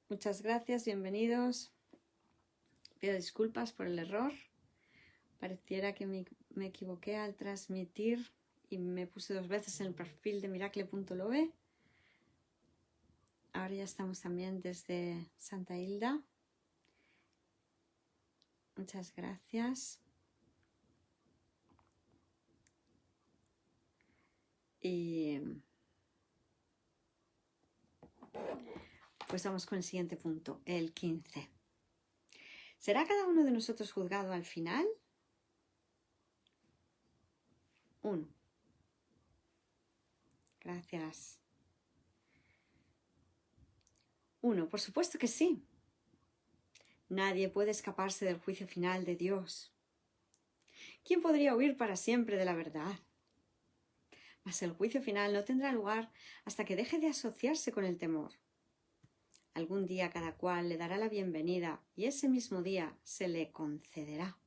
Muchas gracias, bienvenidos. Pido disculpas por el error. Pareciera que me equivoqué al transmitir y me puse 2 veces en el perfil de miracle.loe. Ahora ya estamos también desde Santa Hilda. Muchas gracias. Y pues vamos con el siguiente punto, el 15. ¿Será cada uno de nosotros juzgado al final? 1. Gracias. 1. Por supuesto que sí. Nadie puede escaparse del juicio final de Dios. ¿Quién podría huir para siempre de la verdad? Mas el juicio final no tendrá lugar hasta que deje de asociarse con el temor. Algún día cada cual le dará la bienvenida y ese mismo día se le concederá.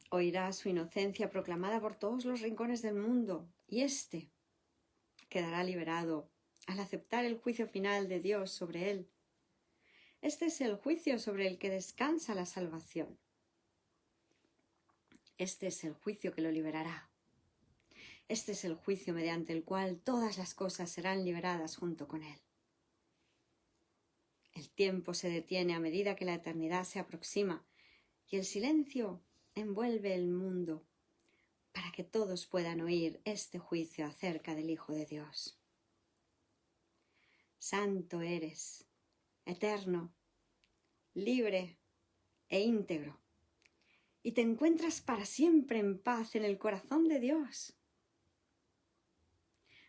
Oirá su inocencia proclamada por todos los rincones del mundo y éste quedará liberado al aceptar el juicio final de Dios sobre él. Este es el juicio sobre el que descansa la salvación. Este es el juicio que lo liberará. Este es el juicio mediante el cual todas las cosas serán liberadas junto con él. El tiempo se detiene a medida que la eternidad se aproxima y el silencio envuelve el mundo para que todos puedan oír este juicio acerca del Hijo de Dios. Santo eres, eterno, libre e íntegro, y te encuentras para siempre en paz en el corazón de Dios.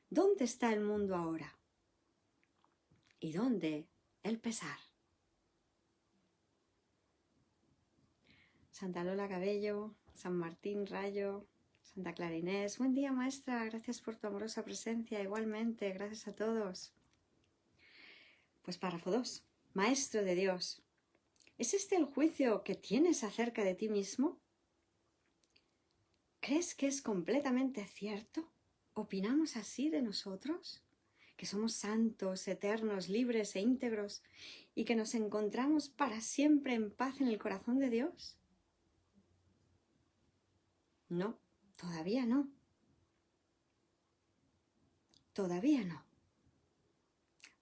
¿Dónde está el mundo ahora? ¿Y dónde el pesar? Santa Lola Cabello, San Martín Rayo, Santa Clara Inés. Buen día, maestra. Gracias por tu amorosa presencia. Igualmente, gracias a todos. Pues párrafo 2. Maestro de Dios, ¿es este el juicio que tienes acerca de ti mismo? ¿Crees que es completamente cierto? ¿Opinamos así de nosotros? ¿Que somos santos, eternos, libres e íntegros y que nos encontramos para siempre en paz en el corazón de Dios? No, todavía no. Todavía no.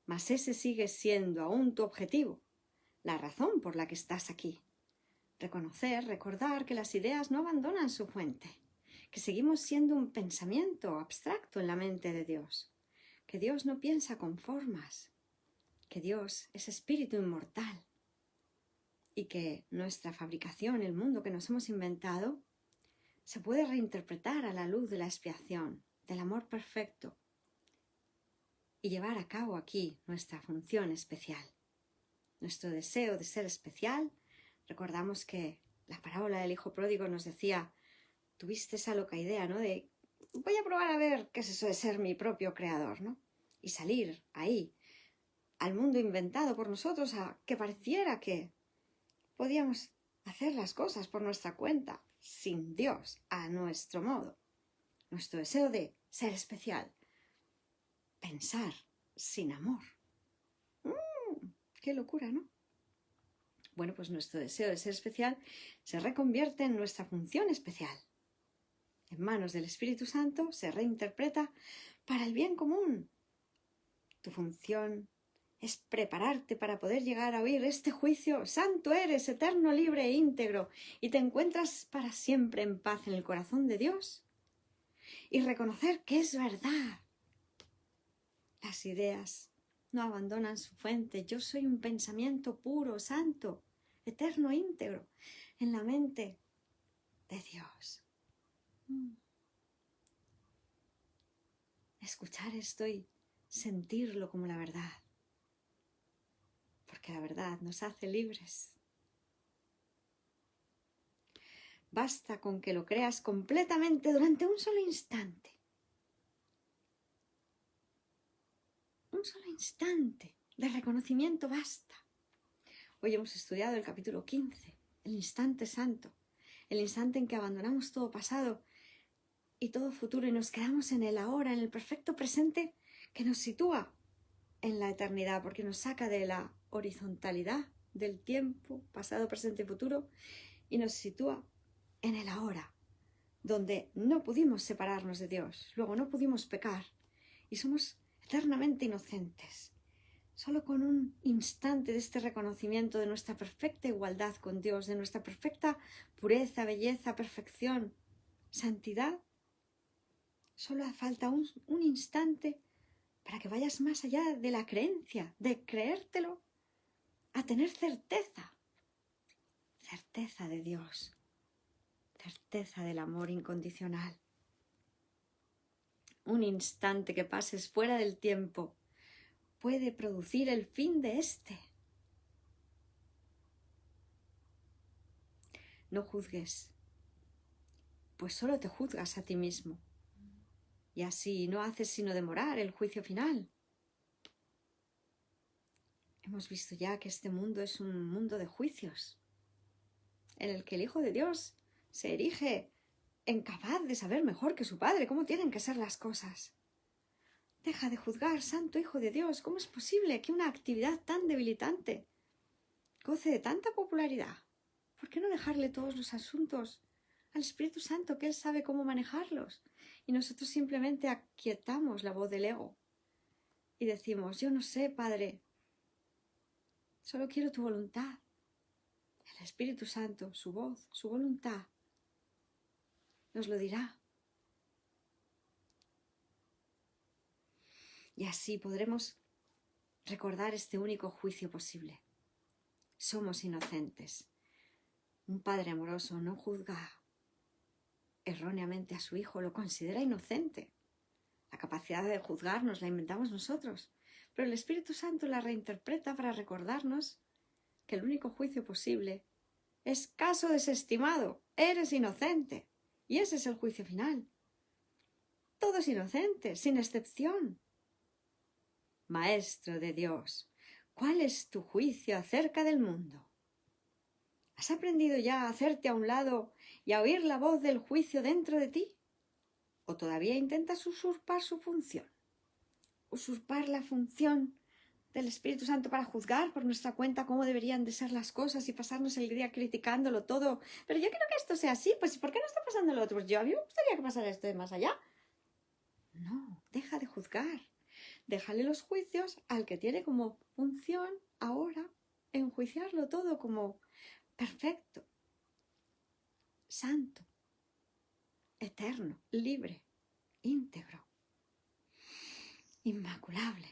Mas ese sigue siendo aún tu objetivo, la razón por la que estás aquí. Reconocer, recordar que las ideas no abandonan su fuente, que seguimos siendo un pensamiento abstracto en la mente de Dios, que Dios no piensa con formas, que Dios es espíritu inmortal y que nuestra fabricación, el mundo que nos hemos inventado, se puede reinterpretar a la luz de la expiación, del amor perfecto y llevar a cabo aquí nuestra función especial. Nuestro deseo de ser especial. Recordamos que la parábola del hijo pródigo nos decía, tuviste esa loca idea, ¿no? De voy a probar a ver qué es eso de ser mi propio creador, ¿no? Y salir ahí, al mundo inventado por nosotros, a que pareciera que podíamos hacer las cosas por nuestra cuenta, sin Dios, a nuestro modo. Nuestro deseo de ser especial. Pensar sin amor. ¡Qué locura!, ¿no? Bueno, pues nuestro deseo de ser especial se reconvierte en nuestra función especial. En manos del Espíritu Santo se reinterpreta para el bien común. Tu función es prepararte para poder llegar a oír este juicio. Santo eres, eterno, libre e íntegro, y te encuentras para siempre en paz en el corazón de Dios. Y reconocer que es verdad. Las ideas no abandonan su fuente. Yo soy un pensamiento puro, santo, eterno, íntegro, en la mente de Dios. Escuchar esto y sentirlo como la verdad. Porque la verdad nos hace libres. Basta con que lo creas completamente durante un solo instante. Un solo instante de reconocimiento basta. Hoy hemos estudiado el capítulo 15, el instante santo, el instante en que abandonamos todo pasado y todo futuro y nos quedamos en el ahora, en el perfecto presente que nos sitúa en la eternidad, porque nos saca de la horizontalidad del tiempo, pasado, presente y futuro, y nos sitúa en el ahora, donde no pudimos separarnos de Dios, luego no pudimos pecar y somos eternamente inocentes. Solo con un instante de este reconocimiento de nuestra perfecta igualdad con Dios, de nuestra perfecta pureza, belleza, perfección, santidad, solo hace falta un instante para que vayas más allá de la creencia, de creértelo, a tener certeza, certeza de Dios, certeza del amor incondicional. Un instante que pases fuera del tiempo puede producir el fin de éste. No juzgues, pues solo te juzgas a ti mismo, y así no haces sino demorar el juicio final. Hemos visto ya que este mundo es un mundo de juicios, en el que el Hijo de Dios se erige incapaz de saber mejor que su Padre cómo tienen que ser las cosas. Deja de juzgar, Santo Hijo de Dios. ¿Cómo es posible que una actividad tan debilitante goce de tanta popularidad? ¿Por qué no dejarle todos los asuntos al Espíritu Santo, que Él sabe cómo manejarlos? Y nosotros simplemente aquietamos la voz del ego y decimos, yo no sé, Padre, solo quiero tu voluntad. El Espíritu Santo, su voz, su voluntad, nos lo dirá. Y así podremos recordar este único juicio posible. Somos inocentes. Un padre amoroso no juzga erróneamente a su hijo, lo considera inocente. La capacidad de juzgar nos la inventamos nosotros, pero el Espíritu Santo la reinterpreta para recordarnos que el único juicio posible es caso desestimado, eres inocente, y ese es el juicio final. Todo es inocente, sin excepción. Maestro de Dios, ¿cuál es tu juicio acerca del mundo? ¿Has aprendido ya a hacerte a un lado y a oír la voz del juicio dentro de ti? ¿O todavía intentas usurpar su función? Usurpar la función del Espíritu Santo para juzgar por nuestra cuenta cómo deberían de ser las cosas y pasarnos el día criticándolo todo. Pero yo quiero que esto sea así, pues ¿por qué no está pasando lo otro? Pues yo a mí me gustaría que pasara esto de más allá. No, deja de juzgar. Déjale los juicios al que tiene como función ahora enjuiciarlo todo como perfecto, santo, eterno, libre, íntegro, inmaculable,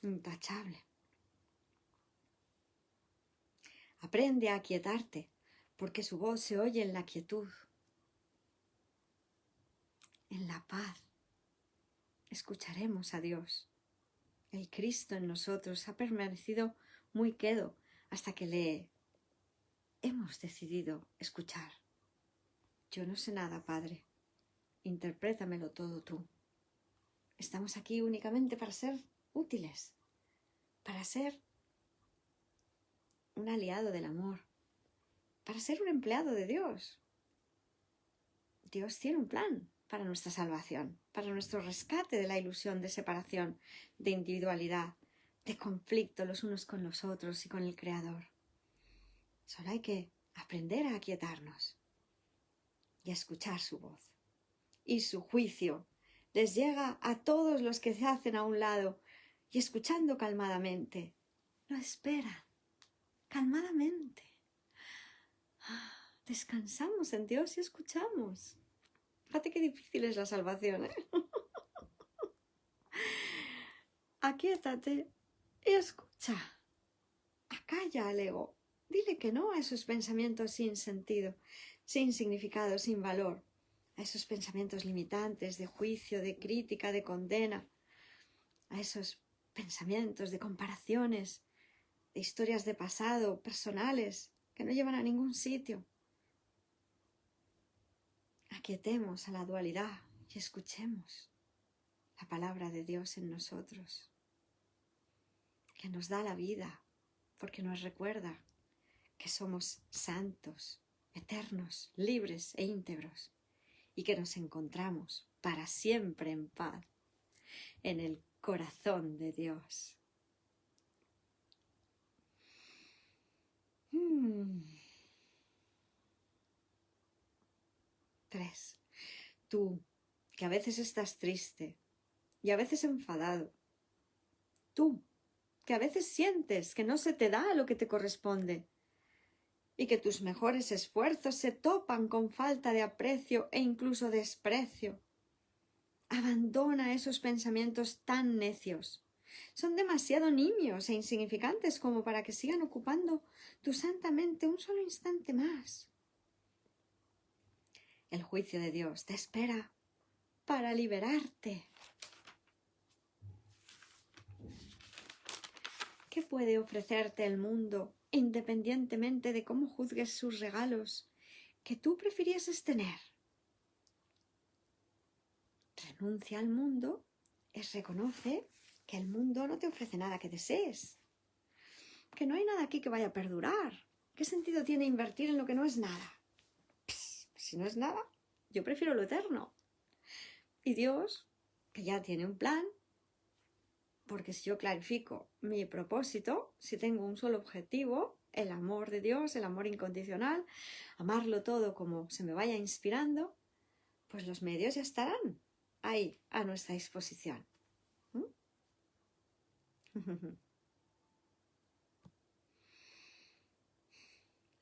intachable. Aprende a aquietarte, porque su voz se oye en la quietud, en la paz. Escucharemos a Dios. El Cristo en nosotros ha permanecido muy quedo hasta que le hemos decidido escuchar. Yo no sé nada, Padre. Interprétamelo todo tú. Estamos aquí únicamente para ser útiles, para ser un aliado del amor, para ser un empleado de Dios. Dios tiene un plan para nuestra salvación, para nuestro rescate de la ilusión de separación, de individualidad, de conflicto los unos con los otros y con el Creador. Solo hay que aprender a aquietarnos y a escuchar su voz. Y su juicio les llega a todos los que se hacen a un lado y escuchando calmadamente, lo esperan, calmadamente. Descansamos en Dios y escuchamos. Fíjate qué difícil es la salvación, ¿eh? Aquíétate y escucha. Acalla al ego. Dile que no a esos pensamientos sin sentido, sin significado, sin valor. A esos pensamientos limitantes de juicio, de crítica, de condena. A esos pensamientos de comparaciones, de historias de pasado, personales, que no llevan a ningún sitio. Aquietemos a la dualidad y escuchemos la palabra de Dios en nosotros, que nos da la vida, porque nos recuerda que somos santos, eternos, libres e íntegros, y que nos encontramos para siempre en paz en el corazón de Dios. 3. Tú, que a veces estás triste y a veces enfadado. Tú, que a veces sientes que no se te da lo que te corresponde y que tus mejores esfuerzos se topan con falta de aprecio e incluso desprecio. Abandona esos pensamientos tan necios. Son demasiado nimios e insignificantes como para que sigan ocupando tu santa mente un solo instante más. El juicio de Dios te espera para liberarte. ¿Qué puede ofrecerte el mundo, independientemente de cómo juzgues sus regalos, que tú prefirieses tener? Renuncia al mundo es reconoce que el mundo no te ofrece nada que desees, que no hay nada aquí que vaya a perdurar. ¿Qué sentido tiene invertir en lo que no es nada? Si no es nada, yo prefiero lo eterno. Y Dios, que ya tiene un plan, porque si yo clarifico mi propósito, si tengo un solo objetivo, el amor de Dios, el amor incondicional, amarlo todo como se me vaya inspirando, pues los medios ya estarán ahí a nuestra disposición.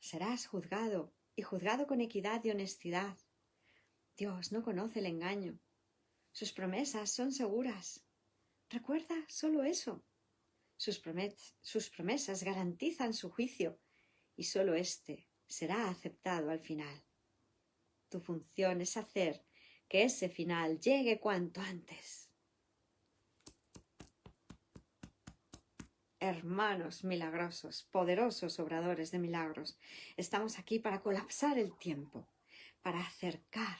Serás juzgado y juzgado con equidad y honestidad. Dios no conoce el engaño. Sus promesas son seguras. Recuerda solo eso. Sus promesas garantizan su juicio y solo éste será aceptado al final. Tu función es hacer que ese final llegue cuanto antes. Hermanos milagrosos, poderosos obradores de milagros, estamos aquí para colapsar el tiempo, para acercar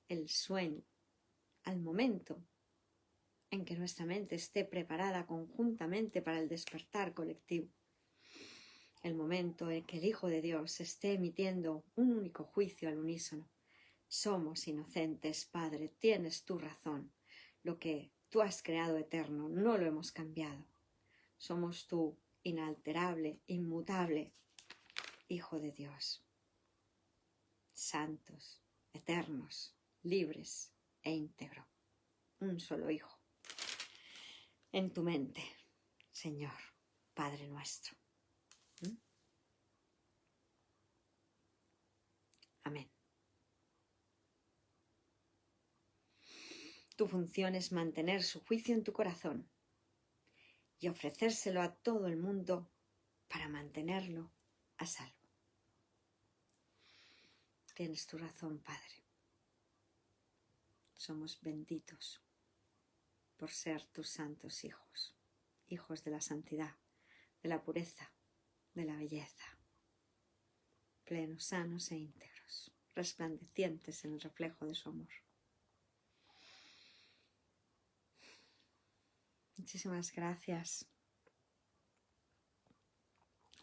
el sueño al momento en que nuestra mente esté preparada conjuntamente para el despertar colectivo. El momento en que el Hijo de Dios esté emitiendo un único juicio al unísono. Somos inocentes, Padre, tienes tu razón. Lo que tú has creado eterno no lo hemos cambiado. Somos tú, inalterable, inmutable, Hijo de Dios. Santos, eternos, libres e íntegro. Un solo Hijo. En tu mente, Señor, Padre nuestro. Amén. Tu función es mantener su juicio en tu corazón y ofrecérselo a todo el mundo para mantenerlo a salvo. Tienes tu razón, Padre. Somos benditos por ser tus santos hijos, hijos de la santidad, de la pureza, de la belleza, plenos, sanos e íntegros, resplandecientes en el reflejo de su amor. Muchísimas gracias.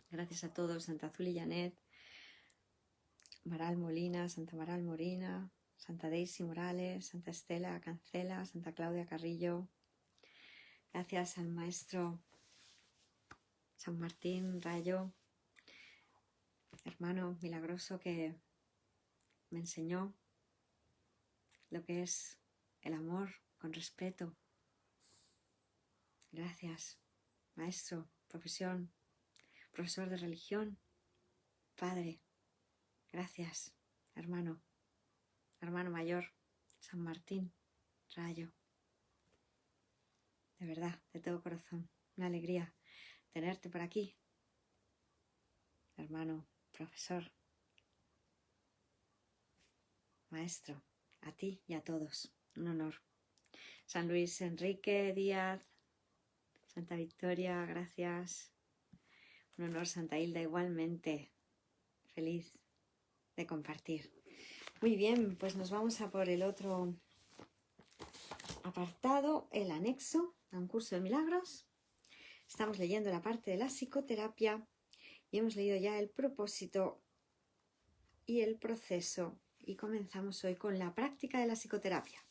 Gracias a todos, Santa Azul y Janet, Maral Molina, Santa Maral Molina, Santa Daisy Morales, Santa Estela Cancela, Santa Claudia Carrillo. Gracias al Maestro San Martín Rayo, hermano milagroso que me enseñó lo que es el amor con respeto. Gracias, Maestro, profesor de religión, Padre. Gracias, hermano mayor, San Martín Rayo. De verdad, de todo corazón, una alegría tenerte por aquí. Hermano, profesor, maestro, a ti y a todos, un honor. San Luis Enrique Díaz, Santa Victoria, gracias. Un honor, Santa Hilda, igualmente. Feliz de compartir. Muy bien, pues nos vamos a por el otro apartado, el anexo a un curso de milagros. Estamos leyendo la parte de la psicoterapia y hemos leído ya el propósito y el proceso y comenzamos hoy con la práctica de la psicoterapia.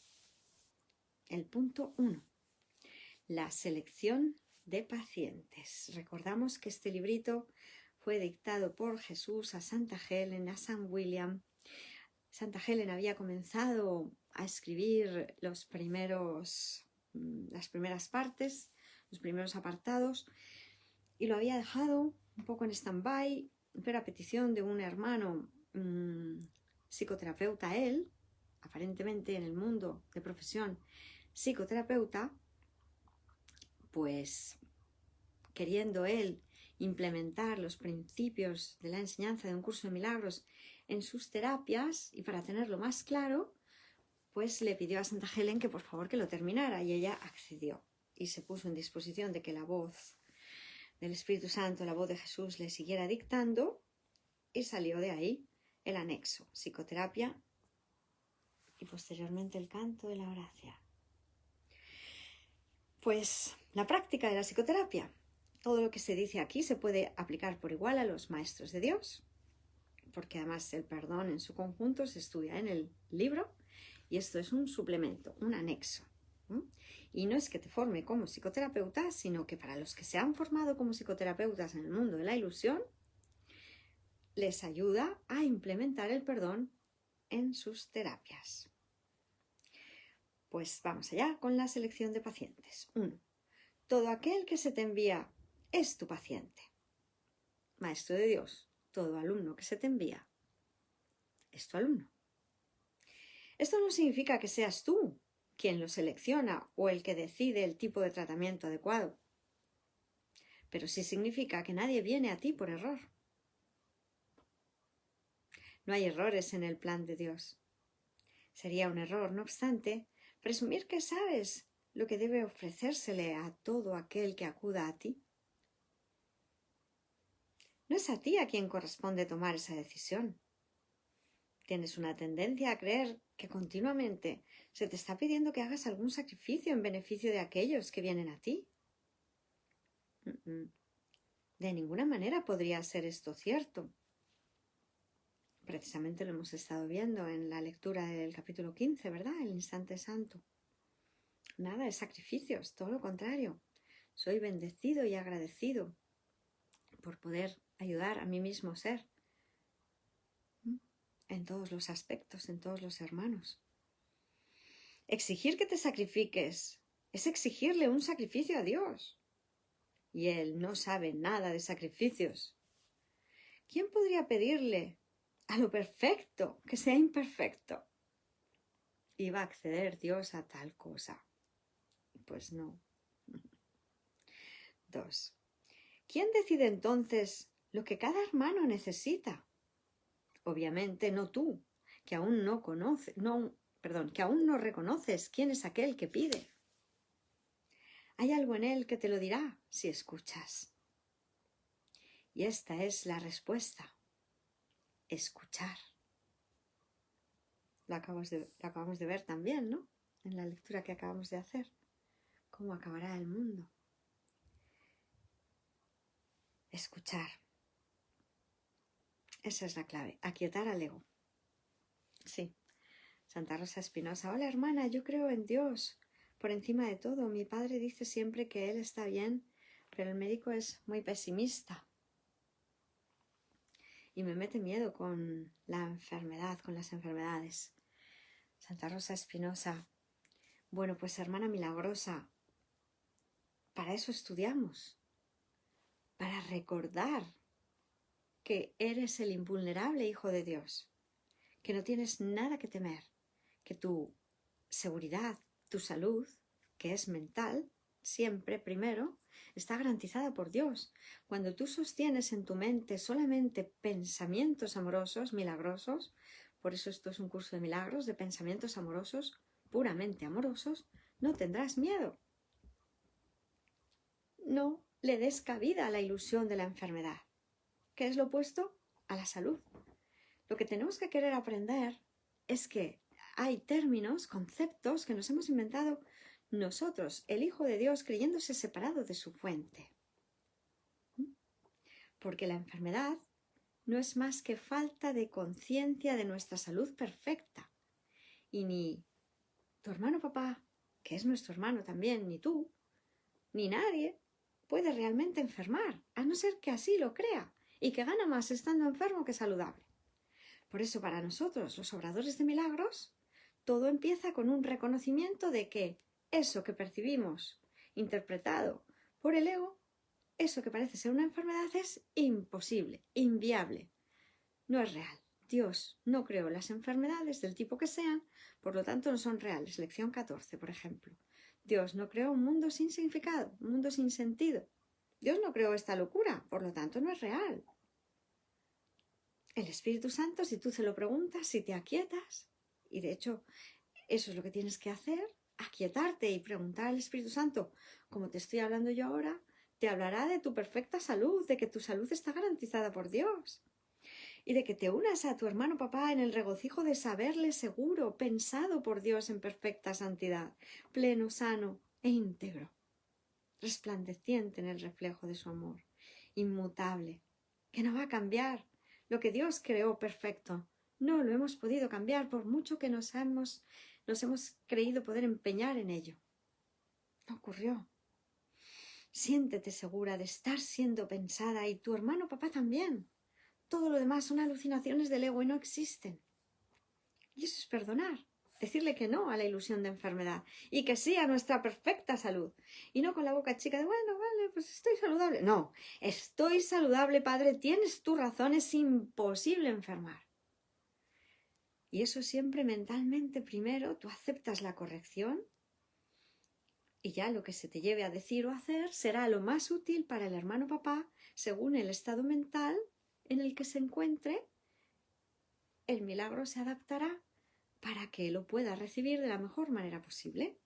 El punto 1. La selección de pacientes. Recordamos que este librito fue dictado por Jesús a Santa Helen, a San William. Santa Helen había comenzado a escribir las primeras partes, los primeros apartados, y lo había dejado un poco en stand-by, pero a petición de un hermano psicoterapeuta, él, aparentemente en el mundo de profesión psicoterapeuta, pues queriendo él implementar los principios de la enseñanza de un curso de milagros en sus terapias, y para tenerlo más claro, pues le pidió a Santa Helen que por favor que lo terminara, y ella accedió y se puso en disposición de que la voz del Espíritu Santo, la voz de Jesús, le siguiera dictando, y salió de ahí el anexo, psicoterapia y posteriormente el canto de la gracia. Pues la práctica de la psicoterapia. Todo lo que se dice aquí se puede aplicar por igual a los maestros de Dios, porque además el perdón en su conjunto se estudia en el libro, y esto es un suplemento, un anexo. Y no es que te forme como psicoterapeuta, sino que para los que se han formado como psicoterapeutas en el mundo de la ilusión, les ayuda a implementar el perdón en sus terapias. Pues vamos allá con la selección de pacientes. 1. Todo aquel que se te envía es tu paciente. Maestro de Dios, todo alumno que se te envía es tu alumno. Esto no significa que seas tú quien lo selecciona o el que decide el tipo de tratamiento adecuado, pero sí significa que nadie viene a ti por error. No hay errores en el plan de Dios. Sería un error, no obstante, presumir que sabes lo que debe ofrecérsele a todo aquel que acuda a ti. No es a ti a quien corresponde tomar esa decisión. Tienes una tendencia a creer que continuamente se te está pidiendo que hagas algún sacrificio en beneficio de aquellos que vienen a ti. De ninguna manera podría ser esto cierto. Precisamente lo hemos estado viendo en la lectura del capítulo 15, ¿verdad? El instante santo. Nada de sacrificios, todo lo contrario. Soy bendecido y agradecido por poder ayudar a mi mismo ser en todos los aspectos, en todos los hermanos. Exigir que te sacrifiques es exigirle un sacrificio a Dios. Y Él no sabe nada de sacrificios. ¿Quién podría pedirle a lo perfecto que sea imperfecto? ¿Iba a acceder Dios a tal cosa? Pues no. 2. ¿Quién decide entonces lo que cada hermano necesita? Obviamente no tú, que aún no reconoces quién es aquel que pide. Hay algo en él que te lo dirá si escuchas. Y esta es la respuesta. Escuchar. Lo acabamos de ver también, ¿no? En la lectura que acabamos de hacer. ¿Cómo acabará el mundo? Escuchar. Esa es la clave. Aquietar al ego. Sí. Santa Rosa Espinosa. Hola hermana, yo creo en Dios. Por encima de todo, mi padre dice siempre que él está bien, pero el médico es muy pesimista. Y me mete miedo con la enfermedad, con las enfermedades. Santa Rosa Espinosa. Bueno, pues hermana milagrosa, para eso estudiamos. Para recordar que eres el invulnerable Hijo de Dios, que no tienes nada que temer, que tu seguridad, tu salud, que es mental, siempre primero, está garantizada por Dios. Cuando tú sostienes en tu mente solamente pensamientos amorosos, milagrosos, por eso esto es un curso de milagros, de pensamientos amorosos, puramente amorosos, no tendrás miedo. No le des cabida a la ilusión de la enfermedad. ¿Qué es lo opuesto? A la salud. Lo que tenemos que querer aprender es que hay términos, conceptos que nos hemos inventado nosotros, el Hijo de Dios, creyéndose separado de su fuente. Porque la enfermedad no es más que falta de conciencia de nuestra salud perfecta. Y ni tu hermano papá, que es nuestro hermano también, ni tú, ni nadie puede realmente enfermar, a no ser que así lo crea y que gana más estando enfermo que saludable. Por eso para nosotros, los obradores de milagros, todo empieza con un reconocimiento de que eso que percibimos, interpretado por el ego, eso que parece ser una enfermedad es imposible, inviable, no es real. Dios no creó las enfermedades del tipo que sean, por lo tanto no son reales. Lección 14, por ejemplo. Dios no creó un mundo sin significado, un mundo sin sentido. Dios no creó esta locura, por lo tanto no es real. El Espíritu Santo, si tú se lo preguntas, si te aquietas, y de hecho eso es lo que tienes que hacer, aquietarte y preguntar al Espíritu Santo, como te estoy hablando yo ahora, te hablará de tu perfecta salud, de que tu salud está garantizada por Dios y de que te unas a tu hermano papá en el regocijo de saberle seguro, pensado por Dios en perfecta santidad, pleno, sano e íntegro, resplandeciente en el reflejo de su amor, inmutable, que no va a cambiar. Lo que Dios creó perfecto, no lo hemos podido cambiar por mucho que nos hemos creído poder empeñar en ello. No ocurrió. Siéntete segura de estar siendo pensada y tu hermano papá también. Todo lo demás son alucinaciones del ego y no existen. Y eso es perdonar, decirle que no a la ilusión de enfermedad y que sí a nuestra perfecta salud. Y no con la boca chica de, bueno, vale, pues estoy saludable. No, estoy saludable, padre, tienes tu razón, es imposible enfermar. Y eso siempre mentalmente primero, tú aceptas la corrección y ya lo que se te lleve a decir o hacer será lo más útil para el hermano papá según el estado mental en el que se encuentre. El milagro se adaptará para que lo pueda recibir de la mejor manera posible,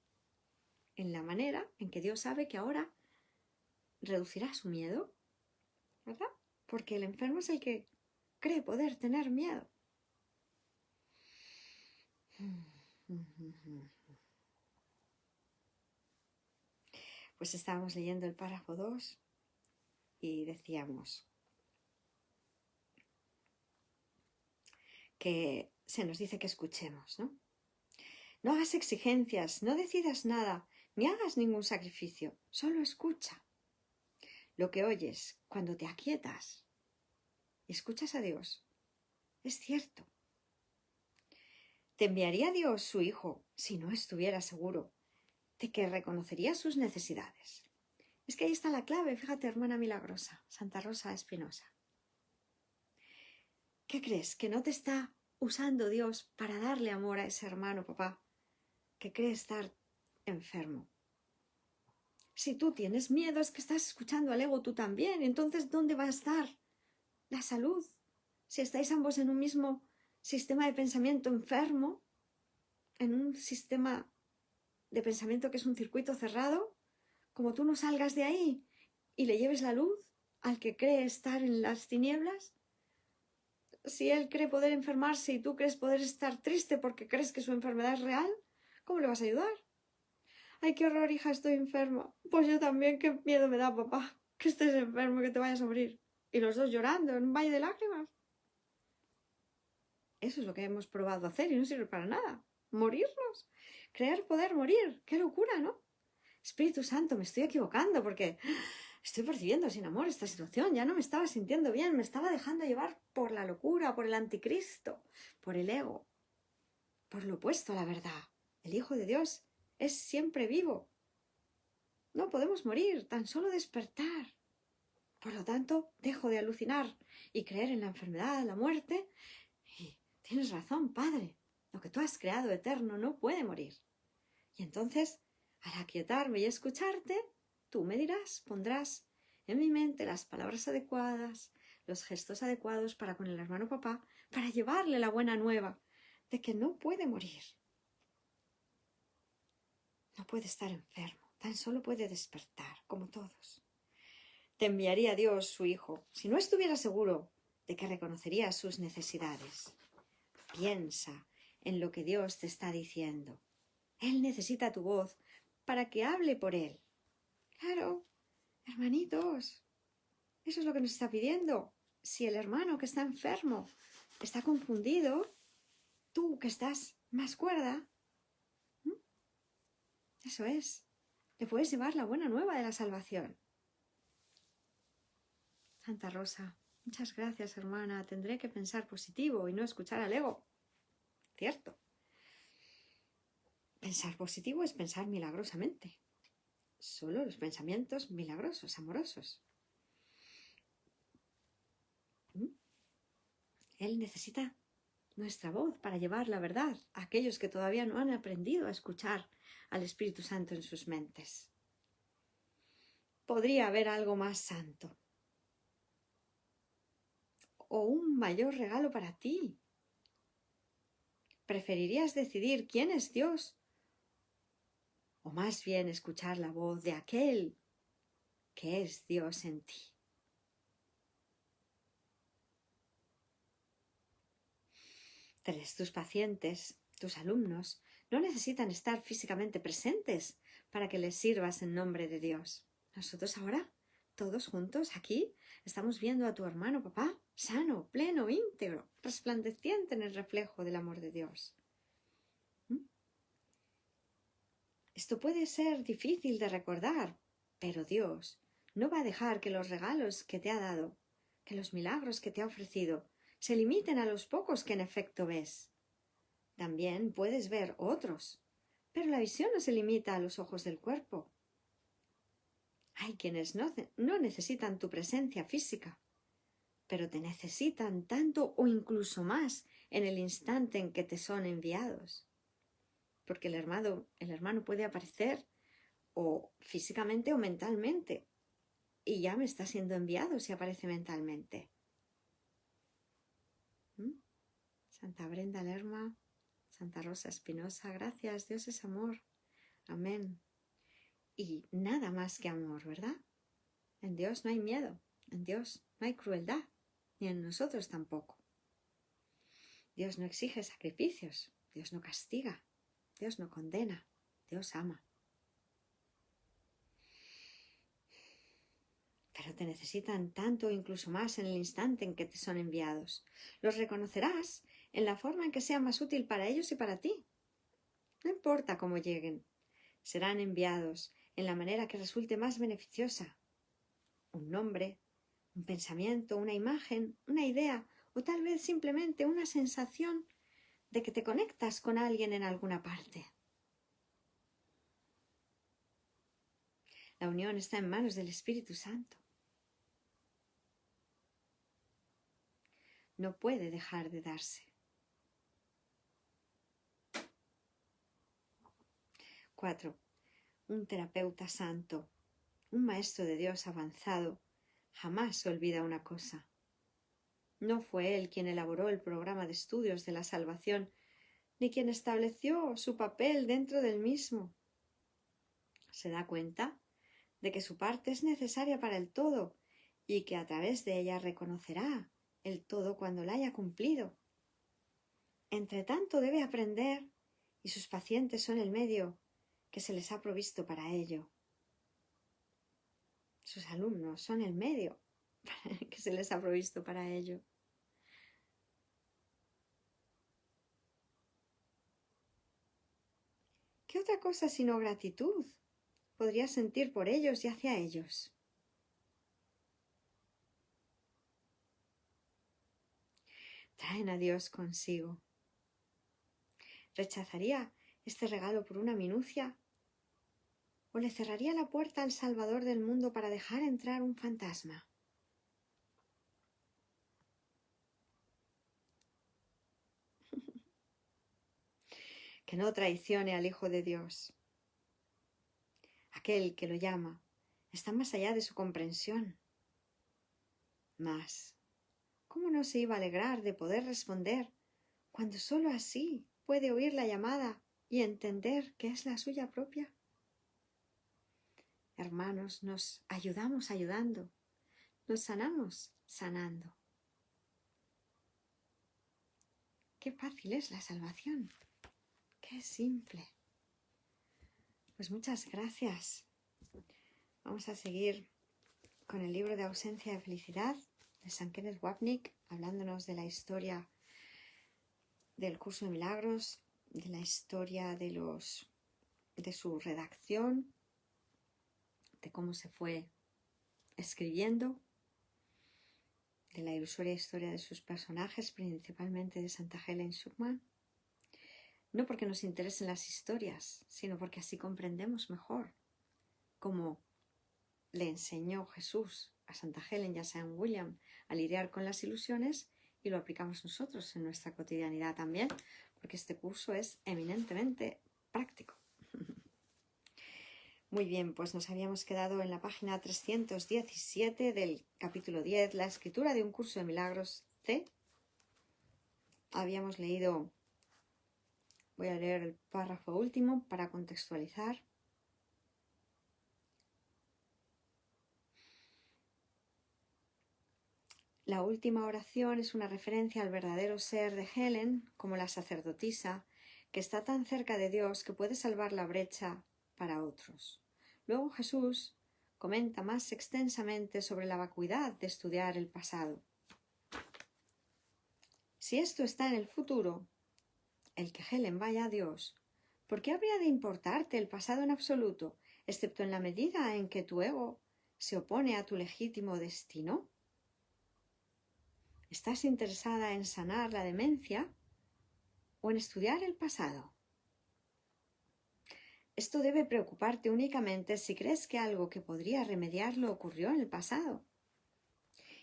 en la manera en que Dios sabe que ahora reducirá su miedo, ¿verdad? Porque el enfermo es el que cree poder tener miedo. Pues estábamos leyendo el párrafo 2 y decíamos que se nos dice que escuchemos, ¿no? No hagas exigencias, no decidas nada, ni hagas ningún sacrificio, solo escucha. Lo que oyes cuando te aquietas y escuchas a Dios es cierto. ¿Te enviaría Dios su Hijo si no estuviera seguro de que reconocería sus necesidades? Es que ahí está la clave, fíjate, hermana milagrosa, Santa Rosa Espinosa. ¿Qué crees? ¿Que no te está usando Dios para darle amor a ese hermano, papá, que cree estar enfermo? Si tú tienes miedo es que estás escuchando al ego tú también. Entonces, ¿dónde va a estar la salud? Si estáis ambos en un mismo sistema de pensamiento enfermo, en un sistema de pensamiento que es un circuito cerrado, como tú no salgas de ahí y le lleves la luz al que cree estar en las tinieblas, si él cree poder enfermarse y tú crees poder estar triste porque crees que su enfermedad es real, ¿cómo le vas a ayudar? ¡Ay, qué horror, hija, estoy enferma! Pues yo también, qué miedo me da, papá, que estés enfermo, que te vayas a morir. Y los dos llorando en un valle de lágrimas. Eso es lo que hemos probado a hacer y no sirve para nada. Morirnos. Creer poder morir. ¡Qué locura!, ¿no? Espíritu Santo, me estoy equivocando porque estoy percibiendo sin amor esta situación. Ya no me estaba sintiendo bien. Me estaba dejando llevar por la locura, por el anticristo, por el ego, por lo opuesto a la verdad. El Hijo de Dios es siempre vivo. No podemos morir, tan solo despertar. Por lo tanto, dejo de alucinar y creer en la enfermedad, la muerte. Y tienes razón, Padre. Lo que tú has creado eterno no puede morir. Y entonces, al aquietarme y escucharte, tú me dirás, pondrás en mi mente las palabras adecuadas, los gestos adecuados para con el hermano papá, para llevarle la buena nueva de que no puede morir. No puede estar enfermo, tan solo puede despertar, como todos. Te enviaría Dios su Hijo si no estuviera seguro de que reconocería sus necesidades. Piensa en lo que Dios te está diciendo. Él necesita tu voz para que hable por él. Claro, hermanitos, eso es lo que nos está pidiendo. si el hermano que está enfermo está confundido, tú que estás más cuerda, eso es, le puedes llevar la buena nueva de la salvación. Santa Rosa, muchas gracias, hermana. Tendré que pensar positivo y no escuchar al ego. Cierto. Pensar positivo es pensar milagrosamente. Solo los pensamientos milagrosos, amorosos. Él necesita nuestra voz para llevar la verdad a aquellos que todavía no han aprendido a escuchar al Espíritu Santo en sus mentes. Podría haber algo más santo o un mayor regalo para ti. ¿Preferirías decidir quién es Dios o más bien escuchar la voz de aquel que es Dios en ti? Tus pacientes, tus alumnos, no necesitan estar físicamente presentes para que les sirvas en nombre de Dios. Nosotros ahora, todos juntos aquí, estamos viendo a tu hermano papá sano, pleno, íntegro, resplandeciente en el reflejo del amor de Dios. Esto puede ser difícil de recordar, pero Dios no va a dejar que los regalos que te ha dado, que los milagros que te ha ofrecido, se limiten a los pocos que en efecto ves. También puedes ver otros, pero la visión no se limita a los ojos del cuerpo. Hay quienes no necesitan tu presencia física, pero te necesitan tanto o incluso más en el instante en que te son enviados. Porque el hermano puede aparecer o físicamente o mentalmente, y ya me está siendo enviado si aparece mentalmente. Santa Brenda Lerma, Santa Rosa Espinosa, gracias, Dios es amor. Amén. Y nada más que amor, ¿verdad? En Dios no hay miedo, en Dios no hay crueldad, ni en nosotros tampoco. Dios no exige sacrificios, Dios no castiga, Dios no condena, Dios ama. Pero te necesitan tanto o incluso más en el instante en que te son enviados. Los reconocerás en la forma en que sea más útil para ellos y para ti. No importa cómo lleguen, serán enviados en la manera que resulte más beneficiosa. Un nombre, un pensamiento, una imagen, una idea o tal vez simplemente una sensación de que te conectas con alguien en alguna parte. La unión está en manos del Espíritu Santo. No puede dejar de darse. 4. Un terapeuta santo, un maestro de Dios avanzado, jamás olvida una cosa. No fue él quien elaboró el programa de estudios de la salvación, ni quien estableció su papel dentro del mismo. Se da cuenta de que su parte es necesaria para el todo y que a través de ella reconocerá el todo cuando la haya cumplido. Entre tanto debe aprender y sus pacientes son el medio que se les ha provisto para ello. Sus alumnos son el medio que se les ha provisto para ello. ¿Qué otra cosa sino gratitud podrías sentir por ellos y hacia ellos? Traen a Dios consigo. ¿Rechazaría este regalo por una minucia? ¿O le cerraría la puerta al Salvador del mundo para dejar entrar un fantasma? Que no traicione al Hijo de Dios. Aquel que lo llama está más allá de su comprensión. Mas, ¿cómo no se iba a alegrar de poder responder cuando sólo así puede oír la llamada y entender que es la suya propia? Hermanos, nos ayudamos ayudando, nos sanamos sanando. Qué fácil es la salvación, qué simple. Pues muchas gracias. Vamos a seguir con el libro de Ausencia de Felicidad de San Kenneth Wapnick, hablándonos de la historia del curso de milagros, de la historia de su redacción, de cómo se fue escribiendo, de la ilusoria historia de sus personajes, principalmente de Santa Helen Schucman. No porque nos interesen las historias, sino porque así comprendemos mejor cómo le enseñó Jesús a Santa Helen y a San William a lidiar con las ilusiones, y lo aplicamos nosotros en nuestra cotidianidad también, porque este curso es eminentemente práctico. Muy bien, pues nos habíamos quedado en la página 317 del capítulo 10, la escritura de un curso de milagros C. Habíamos leído, voy a leer el párrafo último para contextualizar. La última oración es una referencia al verdadero ser de Helen como la sacerdotisa que está tan cerca de Dios que puede salvar la brecha para otros. Luego Jesús comenta más extensamente sobre la vacuidad de estudiar el pasado. Si esto está en el futuro, el que Helen vaya a Dios, ¿por qué habría de importarte el pasado en absoluto, excepto en la medida en que tu ego se opone a tu legítimo destino? ¿Estás interesada en sanar la demencia o en estudiar el pasado? Esto debe preocuparte únicamente si crees que algo que podría remediarlo ocurrió en el pasado.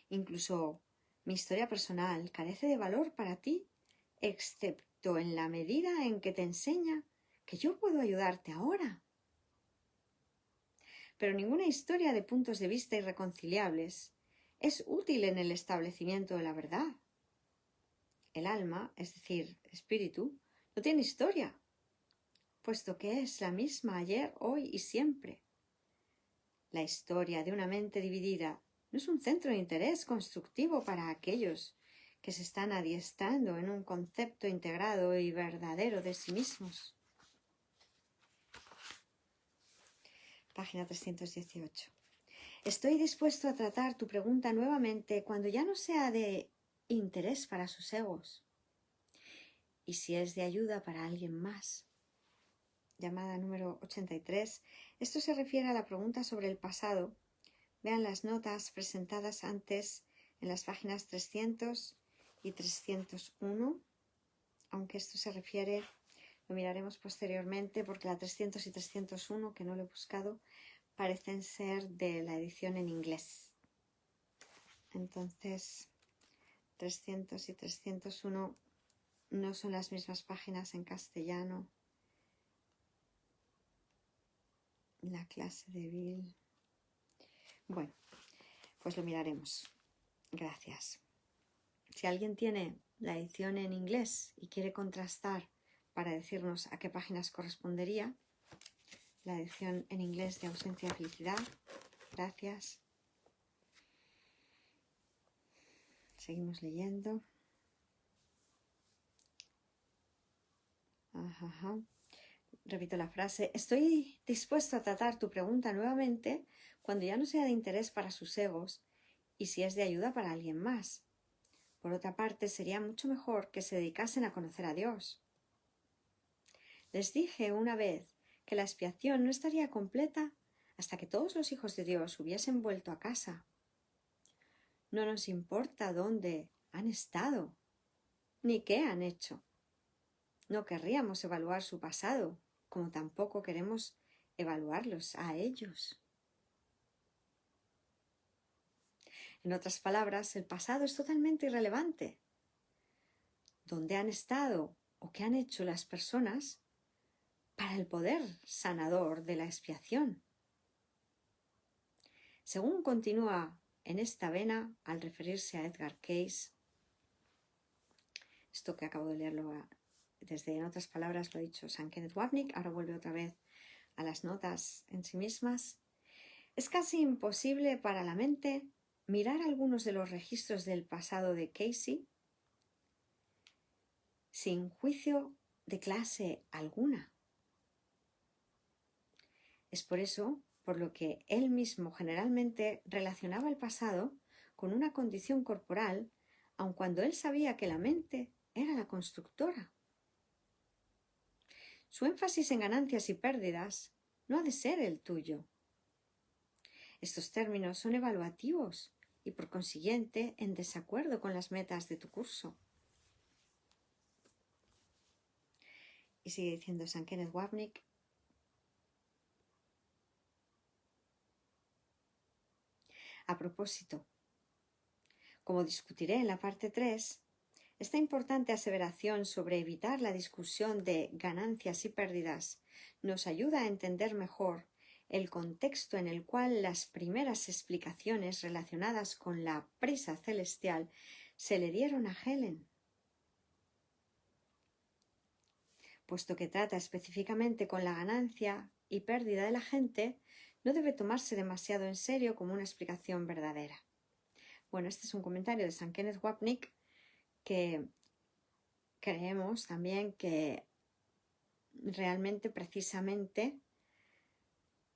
Incluso mi historia personal carece de valor para ti, excepto en la medida en que te enseña que yo puedo ayudarte ahora. Pero ninguna historia de puntos de vista irreconciliables es útil en el establecimiento de la verdad. El alma, es decir, espíritu, no tiene historia, puesto que es la misma ayer, hoy y siempre. La historia de una mente dividida no es un centro de interés constructivo para aquellos que se están adiestrando en un concepto integrado y verdadero de sí mismos. Página 318. Estoy dispuesto a tratar tu pregunta nuevamente cuando ya no sea de interés para sus egos y si es de ayuda para alguien más. Llamada número 83. Esto se refiere a la pregunta sobre el pasado. Vean las notas presentadas antes en las páginas 300 y 301, aunque esto se refiere, lo miraremos posteriormente porque la 300 y 301, que no lo he buscado, parecen ser de la edición en inglés. Entonces, 300 y 301 no son las mismas páginas en castellano. La clase de Bill. Bueno, pues lo miraremos. Gracias. Si alguien tiene la edición en inglés y quiere contrastar para decirnos a qué páginas correspondería, la edición en inglés de ausencia de felicidad. Gracias. Seguimos leyendo. Repito la frase. Estoy dispuesto a tratar tu pregunta nuevamente cuando ya no sea de interés para sus egos y si es de ayuda para alguien más. Por otra parte, sería mucho mejor que se dedicasen a conocer a Dios. Les dije una vez que la expiación no estaría completa hasta que todos los hijos de Dios hubiesen vuelto a casa. No nos importa dónde han estado, ni qué han hecho. No querríamos evaluar su pasado, como tampoco queremos evaluarlos a ellos. En otras palabras, el pasado es totalmente irrelevante. ¿Dónde han estado o qué han hecho las personas para el poder sanador de la expiación? Según continúa en esta vena al referirse a Edgar Cayce, esto que acabo de leerlo desde en otras palabras lo ha dicho San Kenneth Wapnick, ahora vuelve otra vez a las notas en sí mismas. Es casi imposible para la mente mirar algunos de los registros del pasado de Cayce sin juicio de clase alguna. Es por eso por lo que él mismo generalmente relacionaba el pasado con una condición corporal, aun cuando él sabía que la mente era la constructora. Su énfasis en ganancias y pérdidas no ha de ser el tuyo. Estos términos son evaluativos y por consiguiente en desacuerdo con las metas de tu curso. Y sigue diciendo San Kenneth Wapnick: a propósito, como discutiré en la parte 3, esta importante aseveración sobre evitar la discusión de ganancias y pérdidas nos ayuda a entender mejor el contexto en el cual las primeras explicaciones relacionadas con la prisa celestial se le dieron a Helen. Puesto que trata específicamente con la ganancia y pérdida de la gente, no debe tomarse demasiado en serio como una explicación verdadera. Bueno, este es un comentario de San Kenneth Wapnick que creemos también que realmente precisamente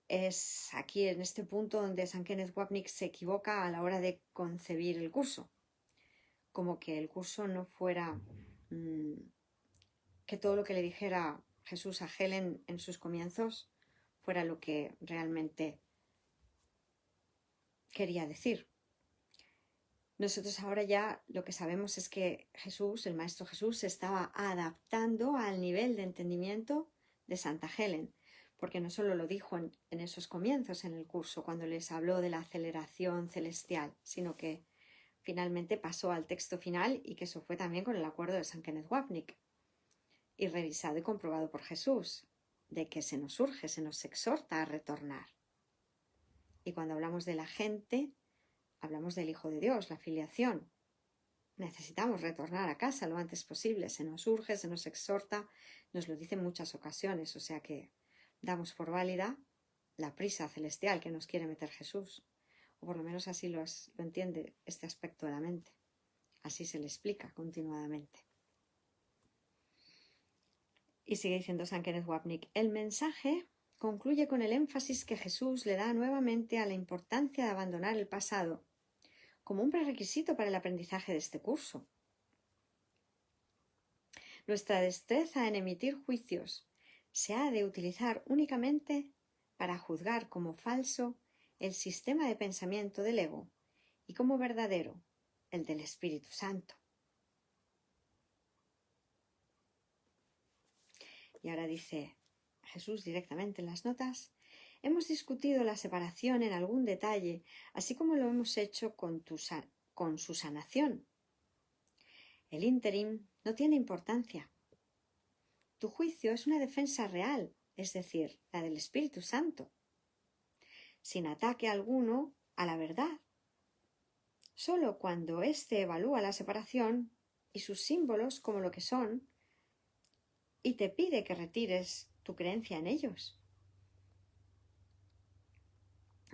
es aquí en este punto donde San Kenneth Wapnick se equivoca a la hora de concebir el curso. Como que el curso no fuera que todo lo que le dijera Jesús a Helen en sus comienzos fuera lo que realmente quería decir. Nosotros ahora ya lo que sabemos es que Jesús, el Maestro Jesús, se estaba adaptando al nivel de entendimiento de Santa Helen, porque no solo lo dijo en esos comienzos en el curso, cuando les habló de la aceleración celestial, sino que finalmente pasó al texto final y que eso fue también con el acuerdo de San Kenneth Wapnick, y revisado y comprobado por Jesús, de que se nos urge, se nos exhorta a retornar. Y cuando hablamos de la gente, hablamos del Hijo de Dios, la filiación. Necesitamos retornar a casa lo antes posible, se nos urge, se nos exhorta, nos lo dice en muchas ocasiones, o sea que damos por válida la prisa celestial que nos quiere meter Jesús, o por lo menos así lo entiende este aspecto de la mente, así se le explica continuadamente. Y sigue diciendo San Kenneth Wapnick: el mensaje concluye con el énfasis que Jesús le da nuevamente a la importancia de abandonar el pasado como un prerequisito para el aprendizaje de este curso. Nuestra destreza en emitir juicios se ha de utilizar únicamente para juzgar como falso el sistema de pensamiento del ego y como verdadero el del Espíritu Santo. Y ahora dice Jesús directamente en las notas: hemos discutido la separación en algún detalle, así como lo hemos hecho con su sanación. El ínterim no tiene importancia. Tu juicio es una defensa real, es decir, la del Espíritu Santo, sin ataque alguno a la verdad. Solo cuando éste evalúa la separación y sus símbolos como lo que son, y te pide que retires tu creencia en ellos.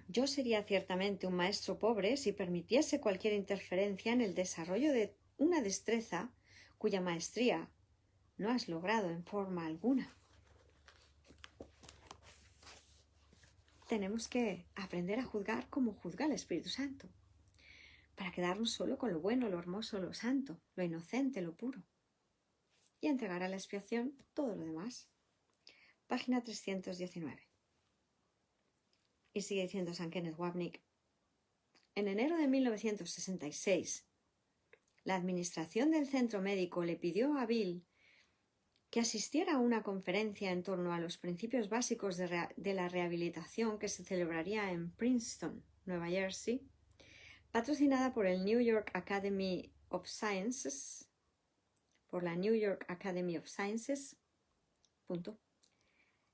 Yo sería ciertamente un maestro pobre si permitiese cualquier interferencia en el desarrollo de una destreza cuya maestría no has logrado en forma alguna. Tenemos que aprender a juzgar como juzga el Espíritu Santo, para quedarnos solo con lo bueno, lo hermoso, lo santo, lo inocente, lo puro, y entregar a la expiación todo lo demás. Página 319. Y sigue diciendo San Kenneth Wapnick: en enero de 1966, la administración del centro médico le pidió a Bill que asistiera a una conferencia en torno a los principios básicos de la rehabilitación que se celebraría en Princeton, Nueva Jersey, patrocinada por el New York Academy of Sciences, por la New York Academy of Sciences. Punto.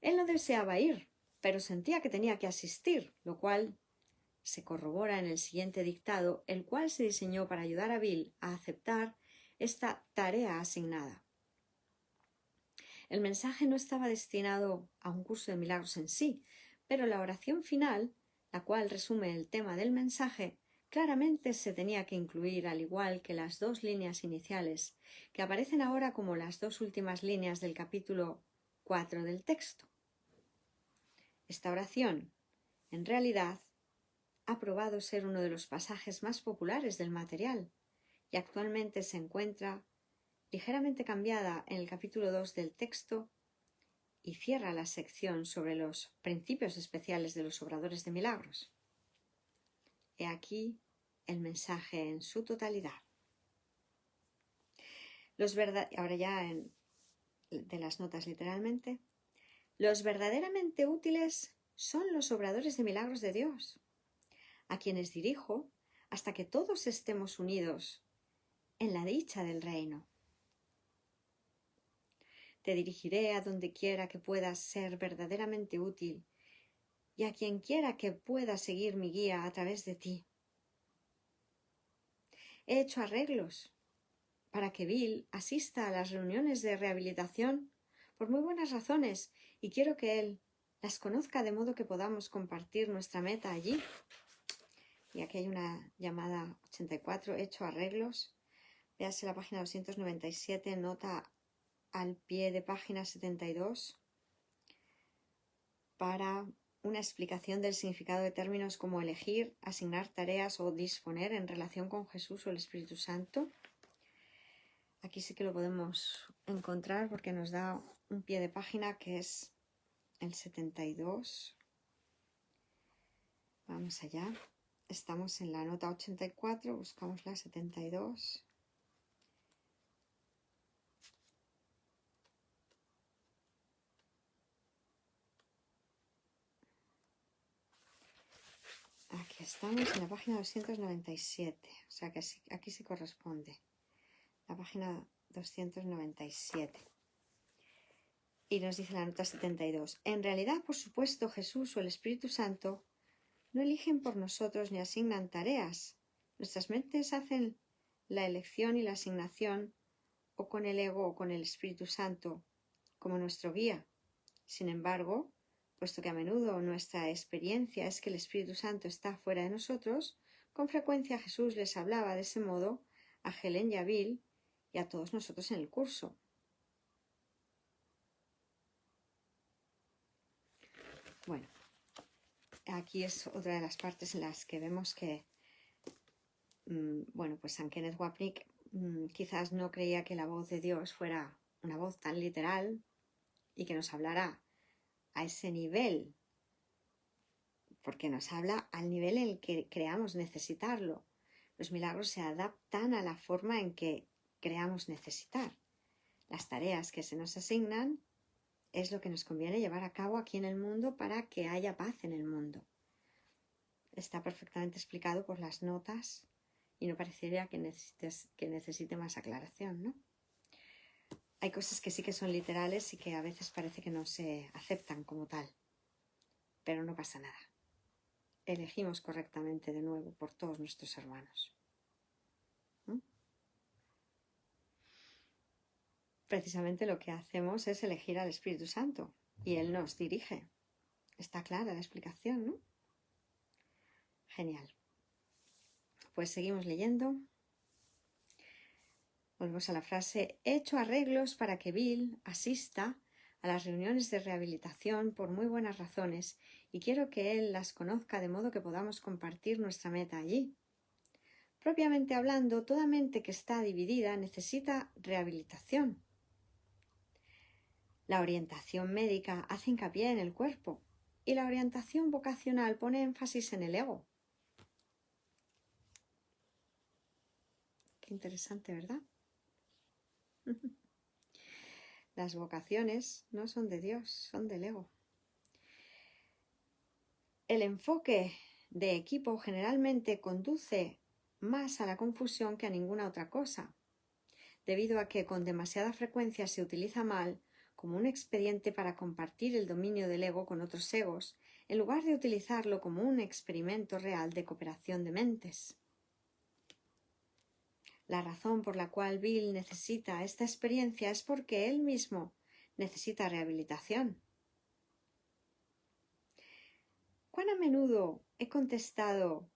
Él no deseaba ir, pero sentía que tenía que asistir, lo cual se corrobora en el siguiente dictado, el cual se diseñó para ayudar a Bill a aceptar esta tarea asignada. El mensaje no estaba destinado a un curso de milagros en sí, pero la oración final, la cual resume el tema del mensaje, claramente se tenía que incluir, al igual que las dos líneas iniciales, que aparecen ahora como las dos últimas líneas del capítulo 4 del texto. Esta oración, en realidad, ha probado ser uno de los pasajes más populares del material y actualmente se encuentra ligeramente cambiada en el capítulo 2 del texto y cierra la sección sobre los principios especiales de los obradores de milagros. He aquí el mensaje en su totalidad. Ahora ya de las notas literalmente. Los verdaderamente útiles son los obradores de milagros de Dios, a quienes dirijo hasta que todos estemos unidos en la dicha del reino. Te dirigiré a donde quiera que puedas ser verdaderamente útil y a quien quiera que pueda seguir mi guía a través de ti. He hecho arreglos para que Bill asista a las reuniones de rehabilitación por muy buenas razones y quiero que él las conozca de modo que podamos compartir nuestra meta allí. Y aquí hay una llamada 84, he hecho arreglos. Véase la página 297, nota al pie de página 72, para una explicación del significado de términos como elegir, asignar tareas o disponer en relación con Jesús o el Espíritu Santo. Aquí sí que lo podemos encontrar porque nos da un pie de página que es el 72. Vamos allá. Estamos en la nota 84, buscamos la 72. Aquí estamos en la página 297, o sea que aquí se corresponde. La página 297. Y nos dice la nota 72. En realidad, por supuesto, Jesús o el Espíritu Santo no eligen por nosotros ni asignan tareas. Nuestras mentes hacen la elección y la asignación o con el ego o con el Espíritu Santo como nuestro guía. Sin embargo, puesto que a menudo nuestra experiencia es que el Espíritu Santo está fuera de nosotros, con frecuencia Jesús les hablaba de ese modo a Helen y a Bill y a todos nosotros en el curso. Bueno, aquí es otra de las partes en las que vemos que, pues San Kenneth Wapnick quizás no creía que la voz de Dios fuera una voz tan literal y que nos hablara a ese nivel, porque nos habla al nivel en el que creamos necesitarlo. Los milagros se adaptan a la forma en que creamos necesitar. Las tareas que se nos asignan es lo que nos conviene llevar a cabo aquí en el mundo para que haya paz en el mundo. Está perfectamente explicado por las notas y no parecería que necesite más aclaración, ¿no? Hay cosas que sí que son literales y que a veces parece que no se aceptan como tal, pero no pasa nada. Elegimos correctamente de nuevo por todos nuestros hermanos. Precisamente lo que hacemos es elegir al Espíritu Santo y Él nos dirige. Está clara la explicación, ¿no? Genial. Pues seguimos leyendo. Volvemos a la frase: he hecho arreglos para que Bill asista a las reuniones de rehabilitación por muy buenas razones y quiero que él las conozca de modo que podamos compartir nuestra meta allí. Propiamente hablando, toda mente que está dividida necesita rehabilitación. La orientación médica hace hincapié en el cuerpo y la orientación vocacional pone énfasis en el ego. Qué interesante, ¿verdad? Las vocaciones no son de Dios, son del ego. El enfoque de equipo generalmente conduce más a la confusión que a ninguna otra cosa, debido a que con demasiada frecuencia se utiliza mal como un expediente para compartir el dominio del ego con otros egos, en lugar de utilizarlo como un experimento real de cooperación de mentes. La razón por la cual Bill necesita esta experiencia es porque él mismo necesita rehabilitación. ¿Cuán a menudo he contestado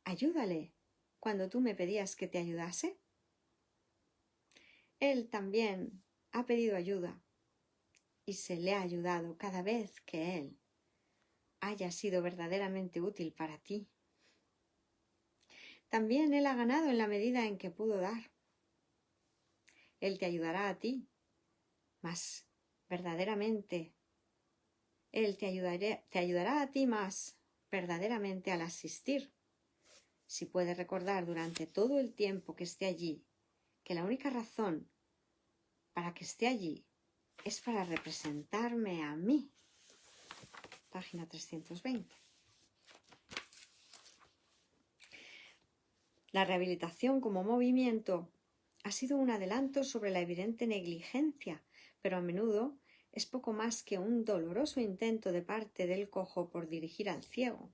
«ayúdale» cuando tú me pedías que te ayudase? Él también ha pedido ayuda y se le ha ayudado cada vez que él haya sido verdaderamente útil para ti. También Él ha ganado en la medida en que pudo dar. Él te ayudará a ti, mas verdaderamente, Él te ayudará a ti más verdaderamente al asistir. Si puedes recordar durante todo el tiempo que esté allí, que la única razón para que esté allí es para representarme a mí. Página 320. La rehabilitación como movimiento ha sido un adelanto sobre la evidente negligencia, pero a menudo es poco más que un doloroso intento de parte del cojo por dirigir al ciego.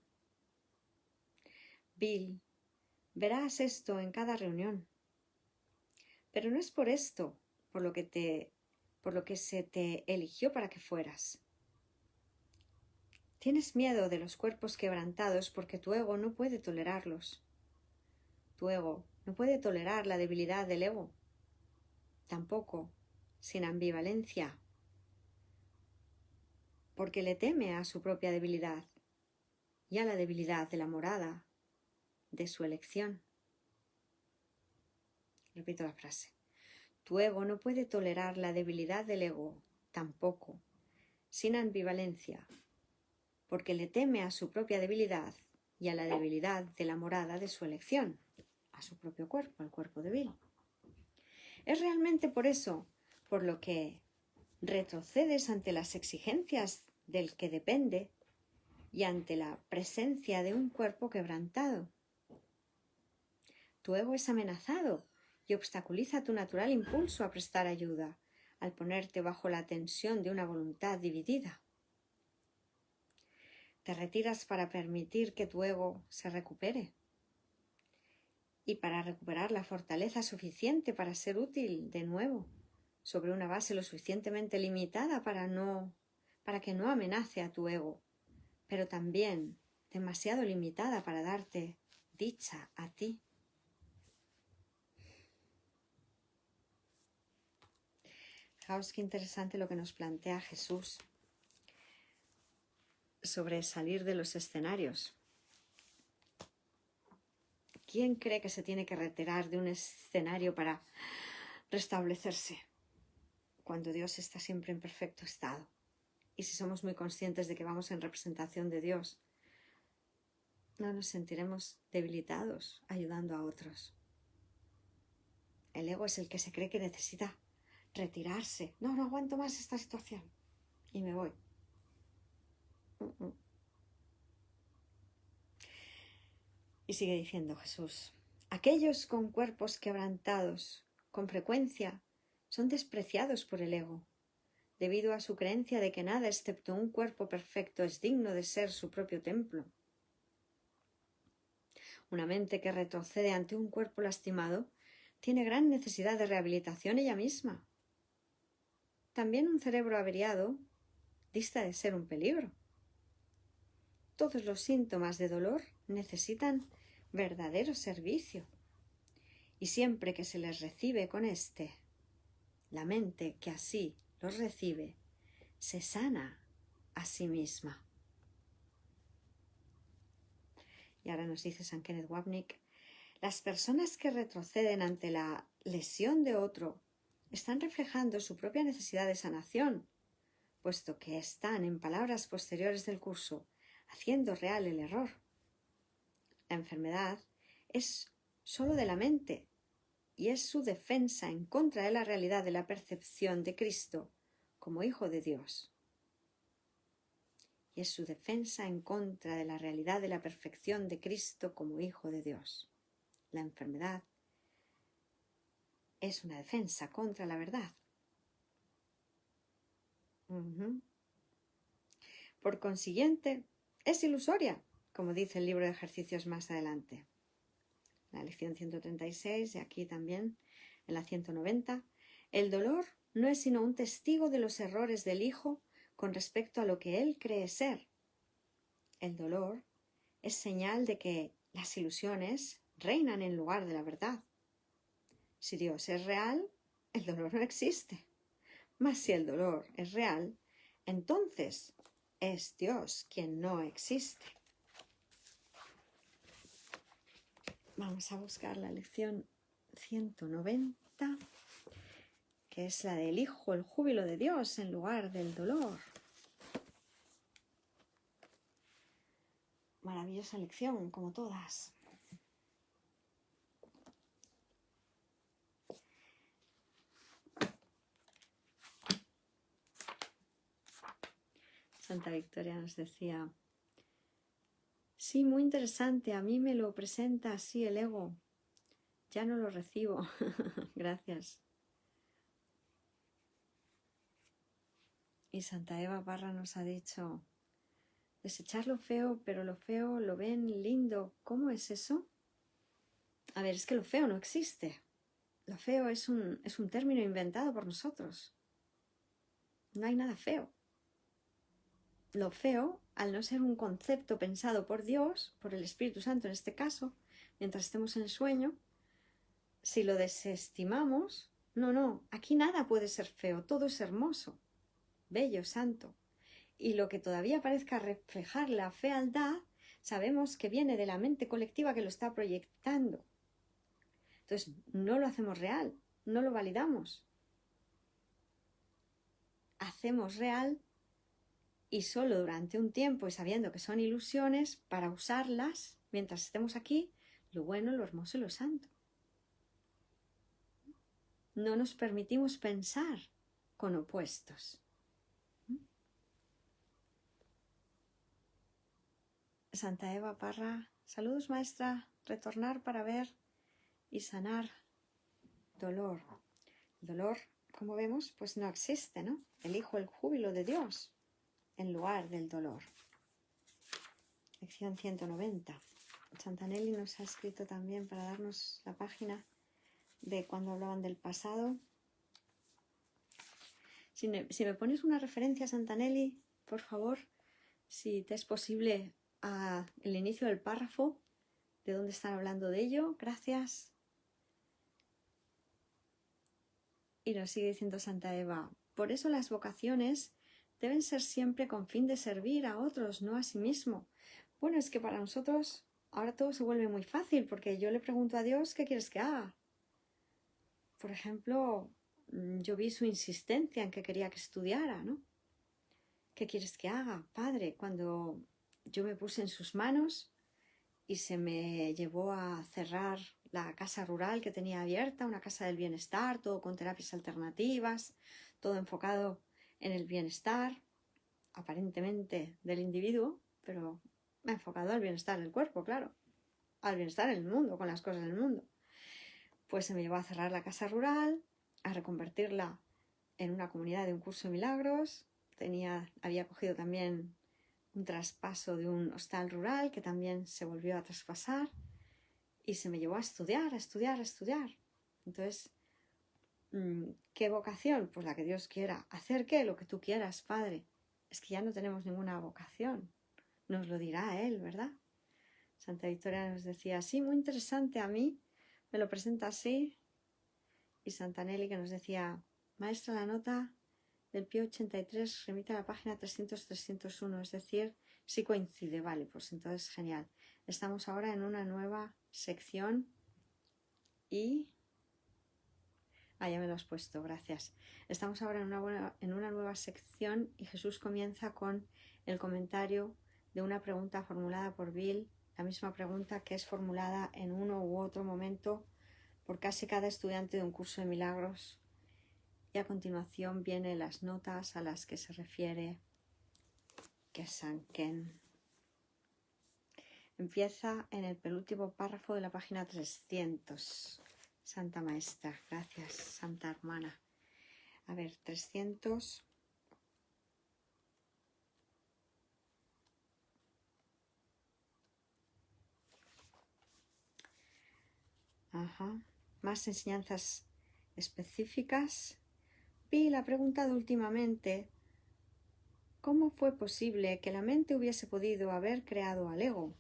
Bill, verás esto en cada reunión. Pero no es por esto por lo que se te eligió para que fueras. Tienes miedo de los cuerpos quebrantados porque tu ego no puede tolerarlos. Tu ego no puede tolerar la debilidad del ego. Tampoco, sin ambivalencia, porque le teme a su propia debilidad y a la debilidad de la morada de su elección. Repito la frase. Tu ego no puede tolerar la debilidad del ego, tampoco, sin ambivalencia, porque le teme a su propia debilidad y a la debilidad de la morada de su elección, a su propio cuerpo, al cuerpo de Bill. Es realmente por eso por lo que retrocedes ante las exigencias del que depende y ante la presencia de un cuerpo quebrantado. Tu ego es amenazado y obstaculiza tu natural impulso a prestar ayuda, al ponerte bajo la tensión de una voluntad dividida. Te retiras para permitir que tu ego se recupere y para recuperar la fortaleza suficiente para ser útil de nuevo, sobre una base lo suficientemente limitada para que no amenace a tu ego, pero también demasiado limitada para darte dicha a ti. Fijaos qué interesante lo que nos plantea Jesús sobre salir de los escenarios. ¿Quién cree que se tiene que retirar de un escenario para restablecerse? Cuando Dios está siempre en perfecto estado. Y si somos muy conscientes de que vamos en representación de Dios, no nos sentiremos debilitados ayudando a otros. El ego es el que se cree que necesita retirarse. No aguanto más esta situación. Y me voy. Y sigue diciendo Jesús, aquellos con cuerpos quebrantados, con frecuencia, son despreciados por el ego, debido a su creencia de que nada excepto un cuerpo perfecto es digno de ser su propio templo. Una mente que retrocede ante un cuerpo lastimado tiene gran necesidad de rehabilitación ella misma. También un cerebro averiado dista de ser un peligro. Todos los síntomas de dolor necesitan verdadero servicio. Y siempre que se les recibe con la mente que así los recibe, se sana a sí misma. Y ahora nos dice San Kenneth Wapnick, las personas que retroceden ante la lesión de otro están reflejando su propia necesidad de sanación, puesto que están, en palabras posteriores del curso, haciendo real el error. La enfermedad es sólo de la mente y es su defensa en contra de la realidad de la percepción de Cristo como Hijo de Dios. Y es su defensa en contra de la realidad de la perfección de Cristo como Hijo de Dios. La enfermedad es una defensa contra la verdad. Por consiguiente, es ilusoria, como dice el libro de ejercicios más adelante. La lección 136 y aquí también en la 190. El dolor no es sino un testigo de los errores del Hijo con respecto a lo que él cree ser. El dolor es señal de que las ilusiones reinan en lugar de la verdad. Si Dios es real, el dolor no existe. Mas si el dolor es real, entonces es Dios quien no existe. Vamos a buscar la lección 190, que es la del Hijo, el júbilo de Dios en lugar del dolor. Maravillosa lección, como todas. Santa Victoria nos decía: sí, muy interesante, a mí me lo presenta así el ego. Ya no lo recibo. Gracias. Y Santa Eva Parra nos ha dicho: desechar lo feo, pero lo feo lo ven lindo. ¿Cómo es eso? A ver, es que lo feo no existe. Lo feo es un término inventado por nosotros. No hay nada feo. Lo feo, al no ser un concepto pensado por Dios, por el Espíritu Santo en este caso, mientras estemos en el sueño, si lo desestimamos, no, aquí nada puede ser feo, todo es hermoso, bello, santo. Y lo que todavía parezca reflejar la fealdad, sabemos que viene de la mente colectiva que lo está proyectando. Entonces, no lo hacemos real, no lo validamos. Hacemos real y solo durante un tiempo y sabiendo que son ilusiones para usarlas mientras estemos aquí, lo bueno, lo hermoso y lo santo. No nos permitimos pensar con opuestos. Santa Eva Parra, saludos maestra, retornar para ver y sanar dolor. El dolor, como vemos, pues no existe, ¿no? Elijo el júbilo de Dios en lugar del dolor. Lección 190. Santa Nelly nos ha escrito también para darnos la página de cuando hablaban del pasado. Si me pones una referencia, Santa Nelly, por favor, si te es posible, el inicio del párrafo, de dónde están hablando de ello. Gracias. Y nos sigue diciendo Santa Eva: por eso las vocaciones deben ser siempre con fin de servir a otros, no a sí mismo. Bueno, es que para nosotros ahora todo se vuelve muy fácil, porque yo le pregunto a Dios: ¿qué quieres que haga? Por ejemplo, yo vi su insistencia en que quería que estudiara, ¿no? ¿Qué quieres que haga, Padre? Cuando yo me puse en sus manos y se me llevó a cerrar la casa rural que tenía abierta, una casa del bienestar, todo con terapias alternativas, todo enfocado en el bienestar, aparentemente del individuo, pero enfocado al bienestar del cuerpo, claro, al bienestar en el mundo, con las cosas del mundo. Pues se me llevó a cerrar la casa rural, a reconvertirla en una comunidad de un curso de milagros. Había cogido también un traspaso de un hostal rural que también se volvió a traspasar y se me llevó a estudiar. Entonces, ¿qué vocación? Pues la que Dios quiera. ¿Hacer qué? Lo que tú quieras, Padre. Es que ya no tenemos ninguna vocación. Nos lo dirá Él, ¿verdad? Santa Victoria nos decía: sí, muy interesante, a mí me lo presenta así. Y Santa Nelly, que nos decía: maestra, la nota del pie 83 remite a la página 300-301, es decir, sí coincide. Vale, pues entonces genial. Estamos ahora en una nueva sección y... ya me lo has puesto, gracias. Estamos ahora en una nueva sección y Jesús comienza con el comentario de una pregunta formulada por Bill, la misma pregunta que es formulada en uno u otro momento por casi cada estudiante de un curso de milagros. Y a continuación vienen las notas a las que se refiere Kesan Ken. Empieza en el penúltimo párrafo de la página 300. Santa Maestra, gracias, Santa Hermana. A ver, 300. Más enseñanzas específicas. Bill ha preguntado últimamente: ¿cómo fue posible que la mente hubiese podido haber creado al ego?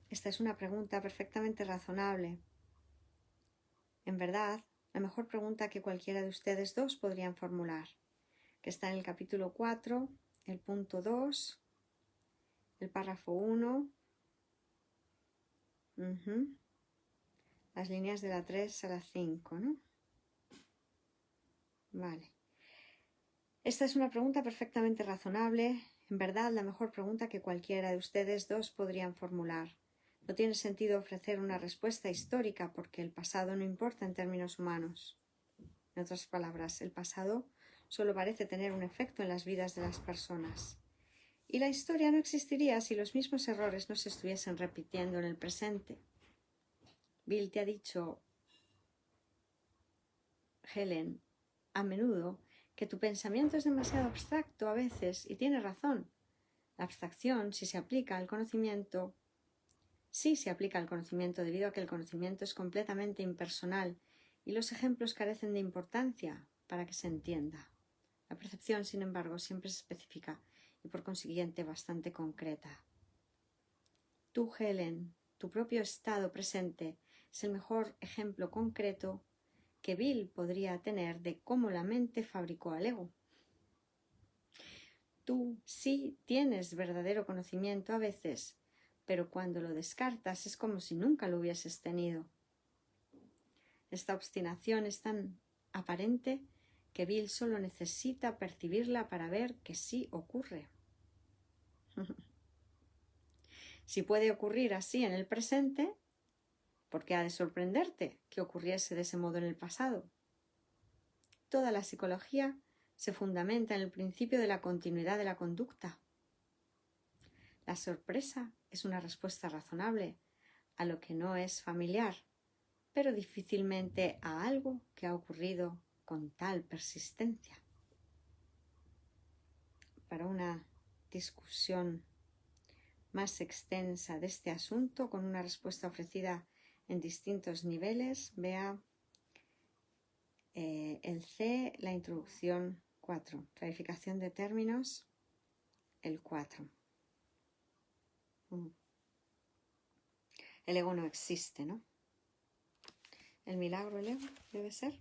Esta es una pregunta perfectamente razonable. En verdad, la mejor pregunta que cualquiera de ustedes dos podrían formular, que está en el capítulo 4, el punto 2, el párrafo 1, las líneas de la 3 a la 5, ¿no? Vale. Esta es una pregunta perfectamente razonable, en verdad la mejor pregunta que cualquiera de ustedes dos podrían formular. No tiene sentido ofrecer una respuesta histórica porque el pasado no importa en términos humanos. En otras palabras, el pasado solo parece tener un efecto en las vidas de las personas. Y la historia no existiría si los mismos errores no se estuviesen repitiendo en el presente. Bill te ha dicho, Helen, a menudo, que tu pensamiento es demasiado abstracto a veces, y tiene razón. La abstracción, si se aplica al conocimiento, sí se aplica al conocimiento debido a que el conocimiento es completamente impersonal y los ejemplos carecen de importancia para que se entienda. La percepción, sin embargo, siempre es específica y por consiguiente bastante concreta. Tú, Helen, tu propio estado presente es el mejor ejemplo concreto que Bill podría tener de cómo la mente fabricó al ego. Tú sí tienes verdadero conocimiento a veces, pero cuando lo descartas es como si nunca lo hubieses tenido. Esta obstinación es tan aparente que Bill solo necesita percibirla para ver que sí ocurre. Si puede ocurrir así en el presente, ¿por qué ha de sorprenderte que ocurriese de ese modo en el pasado? Toda la psicología se fundamenta en el principio de la continuidad de la conducta. La sorpresa es una respuesta razonable a lo que no es familiar, pero difícilmente a algo que ha ocurrido con tal persistencia. Para una discusión más extensa de este asunto, con una respuesta ofrecida en distintos niveles, vea el C, la introducción 4, clarificación de términos, el 4. El ego no existe, ¿no? El milagro del ego debe ser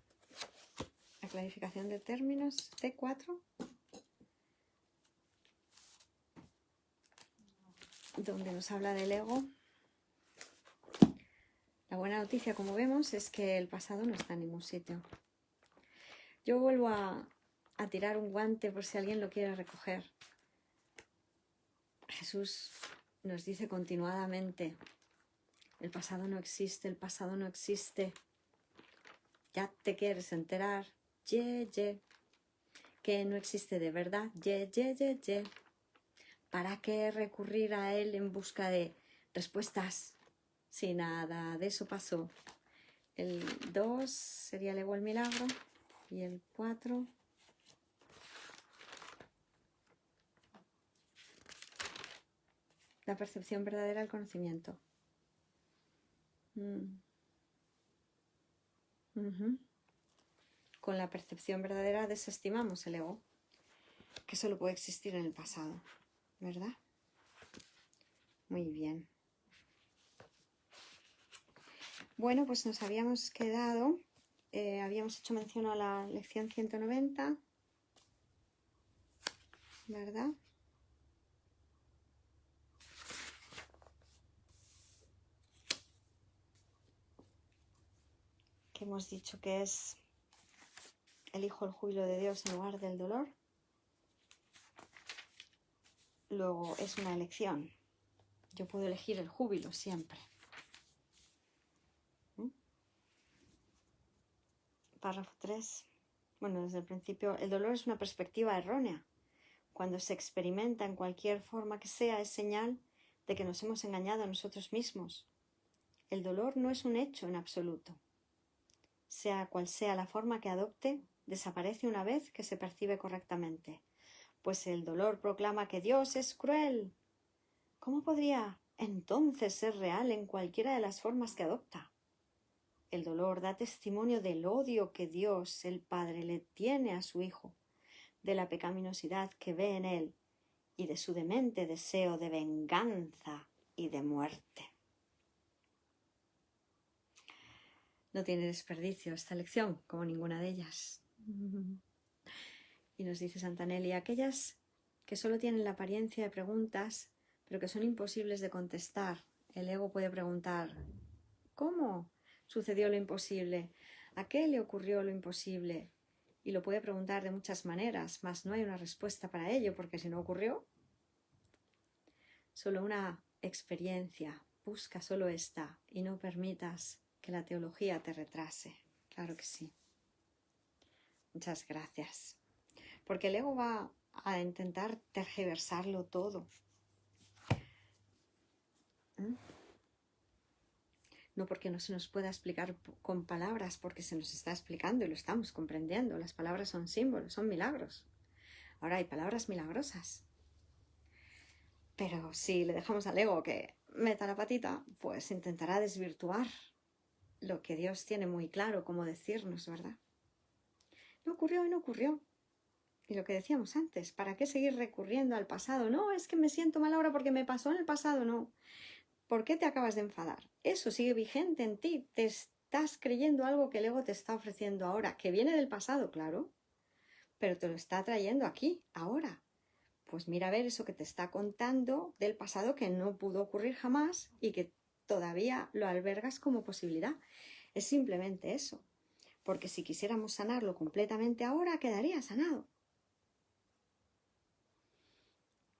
la clarificación de términos C4, donde nos habla del ego. La buena noticia, como vemos, es que el pasado no está en ningún sitio. Yo vuelvo a tirar un guante por si alguien lo quiere recoger. Jesús nos dice continuadamente, el pasado no existe, el pasado no existe. Ya te quieres enterar, que no existe de verdad, ¿Para qué recurrir a él en busca de respuestas? Si nada de eso pasó. El 2 sería el ego el milagro y el 4 la percepción verdadera del conocimiento. Con la percepción verdadera desestimamos el ego, que solo puede existir en el pasado, ¿verdad? Muy bien. Bueno, pues nos habíamos quedado, habíamos hecho mención a la lección 190, ¿verdad? Que hemos dicho que es elijo el júbilo de Dios en lugar del dolor. Luego es una elección. Yo puedo elegir el júbilo siempre. Párrafo 3. Bueno, desde el principio, el dolor es una perspectiva errónea. Cuando se experimenta en cualquier forma que sea, es señal de que nos hemos engañado a nosotros mismos. El dolor no es un hecho en absoluto. Sea cual sea la forma que adopte, desaparece una vez que se percibe correctamente. Pues el dolor proclama que Dios es cruel. ¿Cómo podría entonces ser real en cualquiera de las formas que adopta? El dolor da testimonio del odio que Dios, el Padre, le tiene a su Hijo, de la pecaminosidad que ve en él y de su demente deseo de venganza y de muerte. No tiene desperdicio esta lección, como ninguna de ellas. Y nos dice Santa Nelia, aquellas que solo tienen la apariencia de preguntas, pero que son imposibles de contestar. El ego puede preguntar: ¿cómo sucedió lo imposible? ¿A qué le ocurrió lo imposible? Y lo puede preguntar de muchas maneras, mas no hay una respuesta para ello, porque si no ocurrió, solo una experiencia, busca solo esta y no permitas que la teología te retrase. Claro que sí. Muchas gracias. Porque el ego va a intentar tergiversarlo todo. No porque no se nos pueda explicar con palabras, porque se nos está explicando y lo estamos comprendiendo. Las palabras son símbolos, son milagros. Ahora hay palabras milagrosas. Pero si le dejamos al ego que meta la patita, pues intentará desvirtuar lo que Dios tiene muy claro cómo decirnos, ¿verdad? No ocurrió y no ocurrió. Y lo que decíamos antes, ¿para qué seguir recurriendo al pasado? No, es que me siento mal ahora porque me pasó en el pasado, no. ¿Por qué te acabas de enfadar? Eso sigue vigente en ti. Te estás creyendo algo que el ego te está ofreciendo ahora, que viene del pasado, claro, pero te lo está trayendo aquí, ahora. Pues mira a ver eso que te está contando del pasado que no pudo ocurrir jamás y que todavía lo albergas como posibilidad. Es simplemente eso. Porque si quisiéramos sanarlo completamente ahora, quedaría sanado.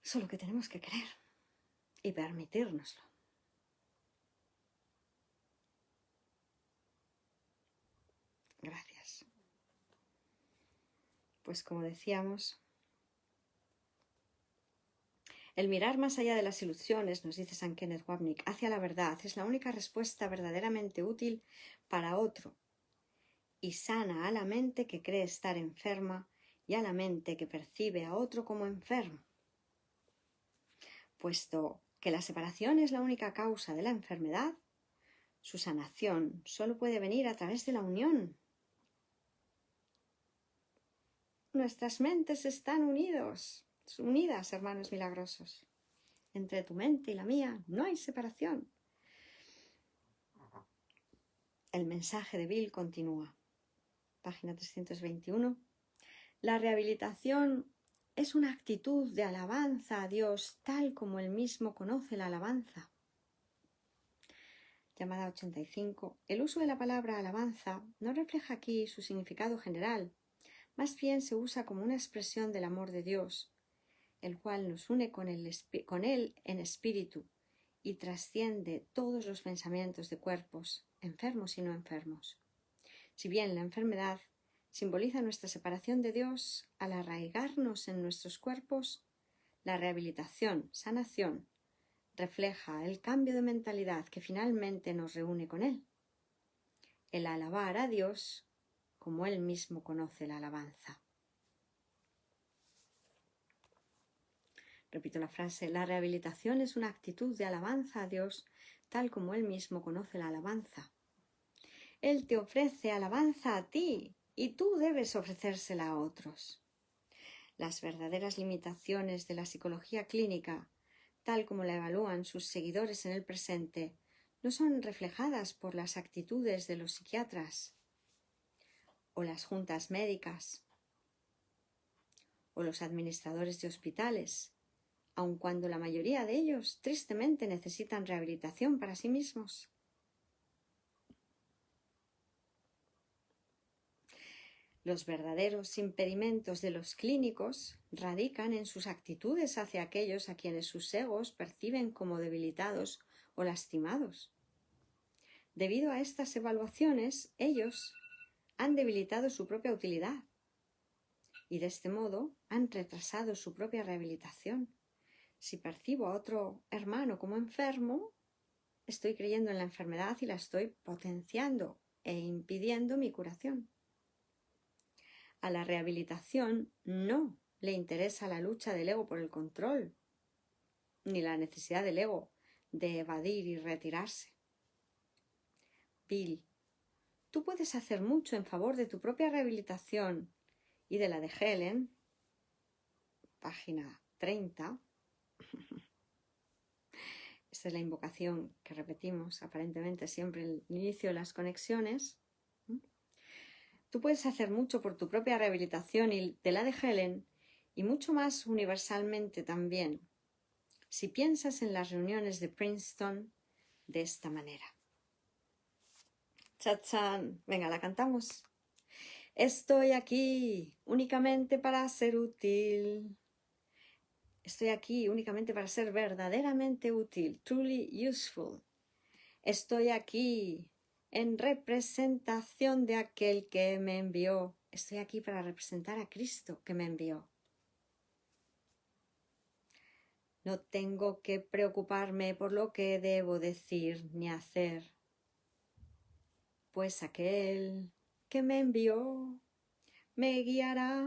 Solo que tenemos que querer y permitírnoslo. Gracias. Pues como decíamos, el mirar más allá de las ilusiones, nos dice San Kenneth Wapnick, hacia la verdad es la única respuesta verdaderamente útil para otro y sana a la mente que cree estar enferma y a la mente que percibe a otro como enfermo. Puesto que la separación es la única causa de la enfermedad, su sanación solo puede venir a través de la unión. Nuestras mentes están unidas, hermanos milagrosos. Entre tu mente y la mía no hay separación. El mensaje de Bill continúa. Página 321. La rehabilitación es una actitud de alabanza a Dios tal como Él mismo conoce la alabanza. Llamada 85. El uso de la palabra alabanza no refleja aquí su significado general, más bien se usa como una expresión del amor de Dios, el cual nos une con Él en espíritu y trasciende todos los pensamientos de cuerpos, enfermos y no enfermos. Si bien la enfermedad simboliza nuestra separación de Dios al arraigarnos en nuestros cuerpos, la rehabilitación, sanación, refleja el cambio de mentalidad que finalmente nos reúne con Él. El alabar a Dios como Él mismo conoce la alabanza. Repito la frase, la rehabilitación es una actitud de alabanza a Dios tal como Él mismo conoce la alabanza. Él te ofrece alabanza a ti y tú debes ofrecérsela a otros. Las verdaderas limitaciones de la psicología clínica, tal como la evalúan sus seguidores en el presente, no son reflejadas por las actitudes de los psiquiatras o las juntas médicas o los administradores de hospitales, aun cuando la mayoría de ellos tristemente necesitan rehabilitación para sí mismos. Los verdaderos impedimentos de los clínicos radican en sus actitudes hacia aquellos a quienes sus egos perciben como debilitados o lastimados. Debido a estas evaluaciones, ellos han debilitado su propia utilidad y de este modo han retrasado su propia rehabilitación. Si percibo a otro hermano como enfermo, estoy creyendo en la enfermedad y la estoy potenciando e impidiendo mi curación. A la rehabilitación no le interesa la lucha del ego por el control, ni la necesidad del ego de evadir y retirarse. Bill, tú puedes hacer mucho en favor de tu propia rehabilitación y de la de Helen, página 30. Esta es la invocación que repetimos aparentemente siempre al inicio de las conexiones. Tú puedes hacer mucho por tu propia rehabilitación y de la de Helen y mucho más universalmente también, si piensas en las reuniones de Princeton de esta manera. ¡Chachán! Venga, la cantamos. Estoy aquí únicamente para ser útil. Estoy aquí únicamente para ser verdaderamente útil, truly useful. Estoy aquí en representación de aquel que me envió. Estoy aquí para representar a Cristo que me envió. No tengo que preocuparme por lo que debo decir ni hacer, pues aquel que me envió me guiará.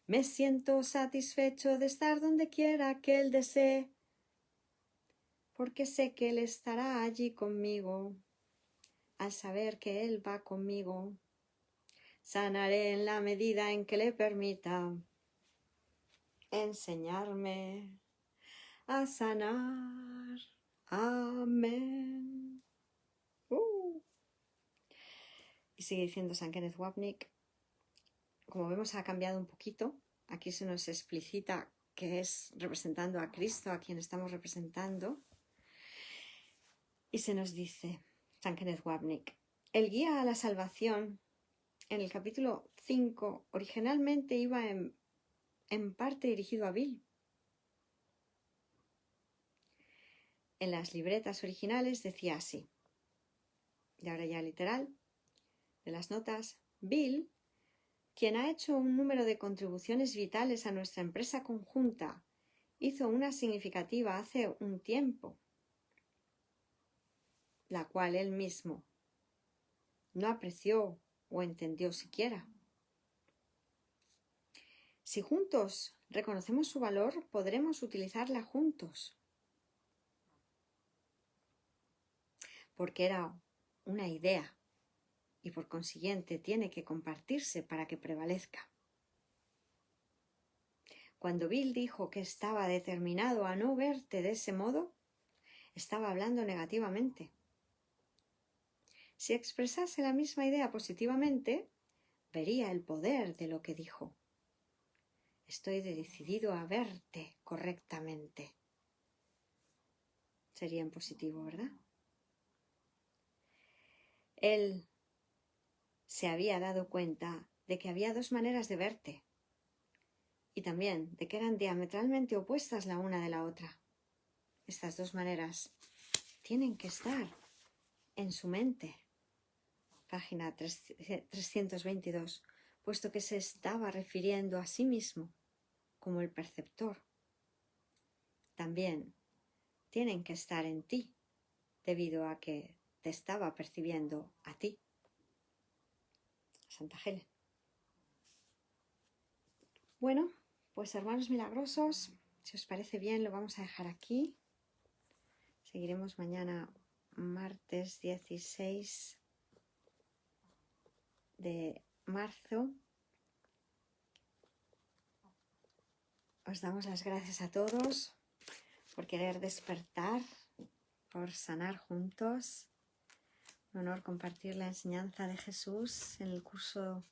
Me siento satisfecho de estar donde quiera que Él desee, porque sé que Él estará allí conmigo. Al saber que Él va conmigo, sanaré en la medida en que le permita enseñarme a sanar. Amén. Y sigue diciendo San Kenneth Wapnick, como vemos ha cambiado un poquito, aquí se nos explicita que es representando a Cristo a quien estamos representando, y se nos dice, San Kenneth Wapnick, el guía a la salvación en el capítulo 5 originalmente iba en parte dirigido a Bill. En las libretas originales decía así, y ahora ya literal, de las notas, Bill, quien ha hecho un número de contribuciones vitales a nuestra empresa conjunta, hizo una significativa hace un tiempo, la cual él mismo no apreció o entendió siquiera. Si juntos reconocemos su valor, podremos utilizarla juntos. Porque era una idea y por consiguiente tiene que compartirse para que prevalezca. Cuando Bill dijo que estaba determinado a no verte de ese modo, estaba hablando negativamente. Si expresase la misma idea positivamente, vería el poder de lo que dijo. Estoy decidido a verte correctamente. Sería en positivo, ¿verdad? Él se había dado cuenta de que había dos maneras de verte y también de que eran diametralmente opuestas la una de la otra. Estas dos maneras tienen que estar en su mente. Página 322, puesto que se estaba refiriendo a sí mismo como el perceptor. También tienen que estar en ti, debido a que te estaba percibiendo a ti. Santa Helen. Bueno, pues hermanos milagrosos, si os parece bien lo vamos a dejar aquí. Seguiremos mañana, martes 16 de marzo. Os damos las gracias a todos por querer despertar, por sanar juntos. Un honor compartir la enseñanza de Jesús en el curso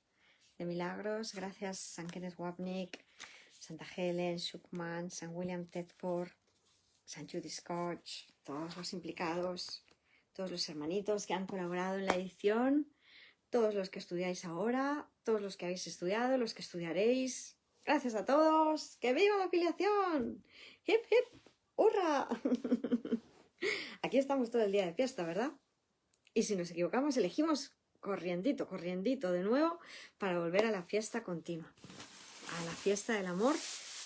de milagros. Gracias San Kenneth Wapnick, Santa Helen, Schuckman, San William Tedford, San Judy Scotch, todos los implicados, todos los hermanitos que han colaborado en la edición, todos los que estudiáis ahora, todos los que habéis estudiado, los que estudiaréis. Gracias a todos. ¡Que viva la afiliación! ¡Hip, hip! ¡Hurra! Aquí estamos todo el día de fiesta, ¿verdad? Y si nos equivocamos, elegimos corriendito de nuevo para volver a la fiesta continua, a la fiesta del amor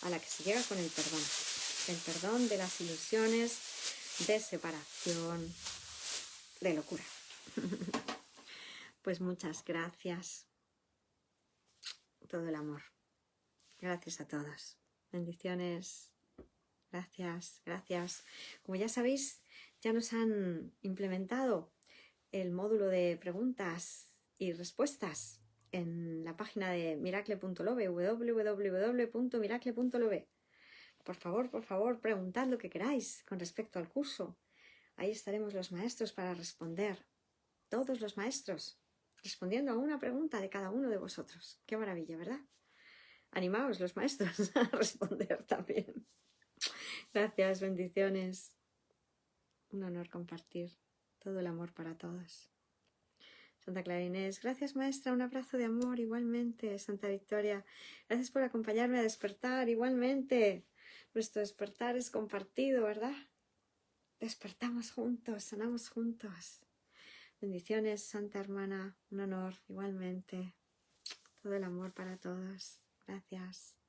a la que se llega con el perdón de las ilusiones, de separación, de locura. Pues muchas gracias. Todo el amor. Gracias a todos. Bendiciones. Gracias, gracias. Como ya sabéis, ya nos han implementado el módulo de preguntas y respuestas en la página de miracle.love, www.miracle.love. Por favor, preguntad lo que queráis con respecto al curso. Ahí estaremos los maestros para responder. Todos los maestros, respondiendo a una pregunta de cada uno de vosotros. Qué maravilla, ¿verdad? Animaos los maestros a responder también. Gracias, bendiciones. Un honor compartir todo el amor para todos. Santa Clara Inés, gracias maestra, un abrazo de amor igualmente. Santa Victoria, gracias por acompañarme a despertar igualmente. Nuestro despertar es compartido, ¿verdad? Despertamos juntos, sanamos juntos. Bendiciones, Santa Hermana, un honor igualmente. Todo el amor para todos. Gracias.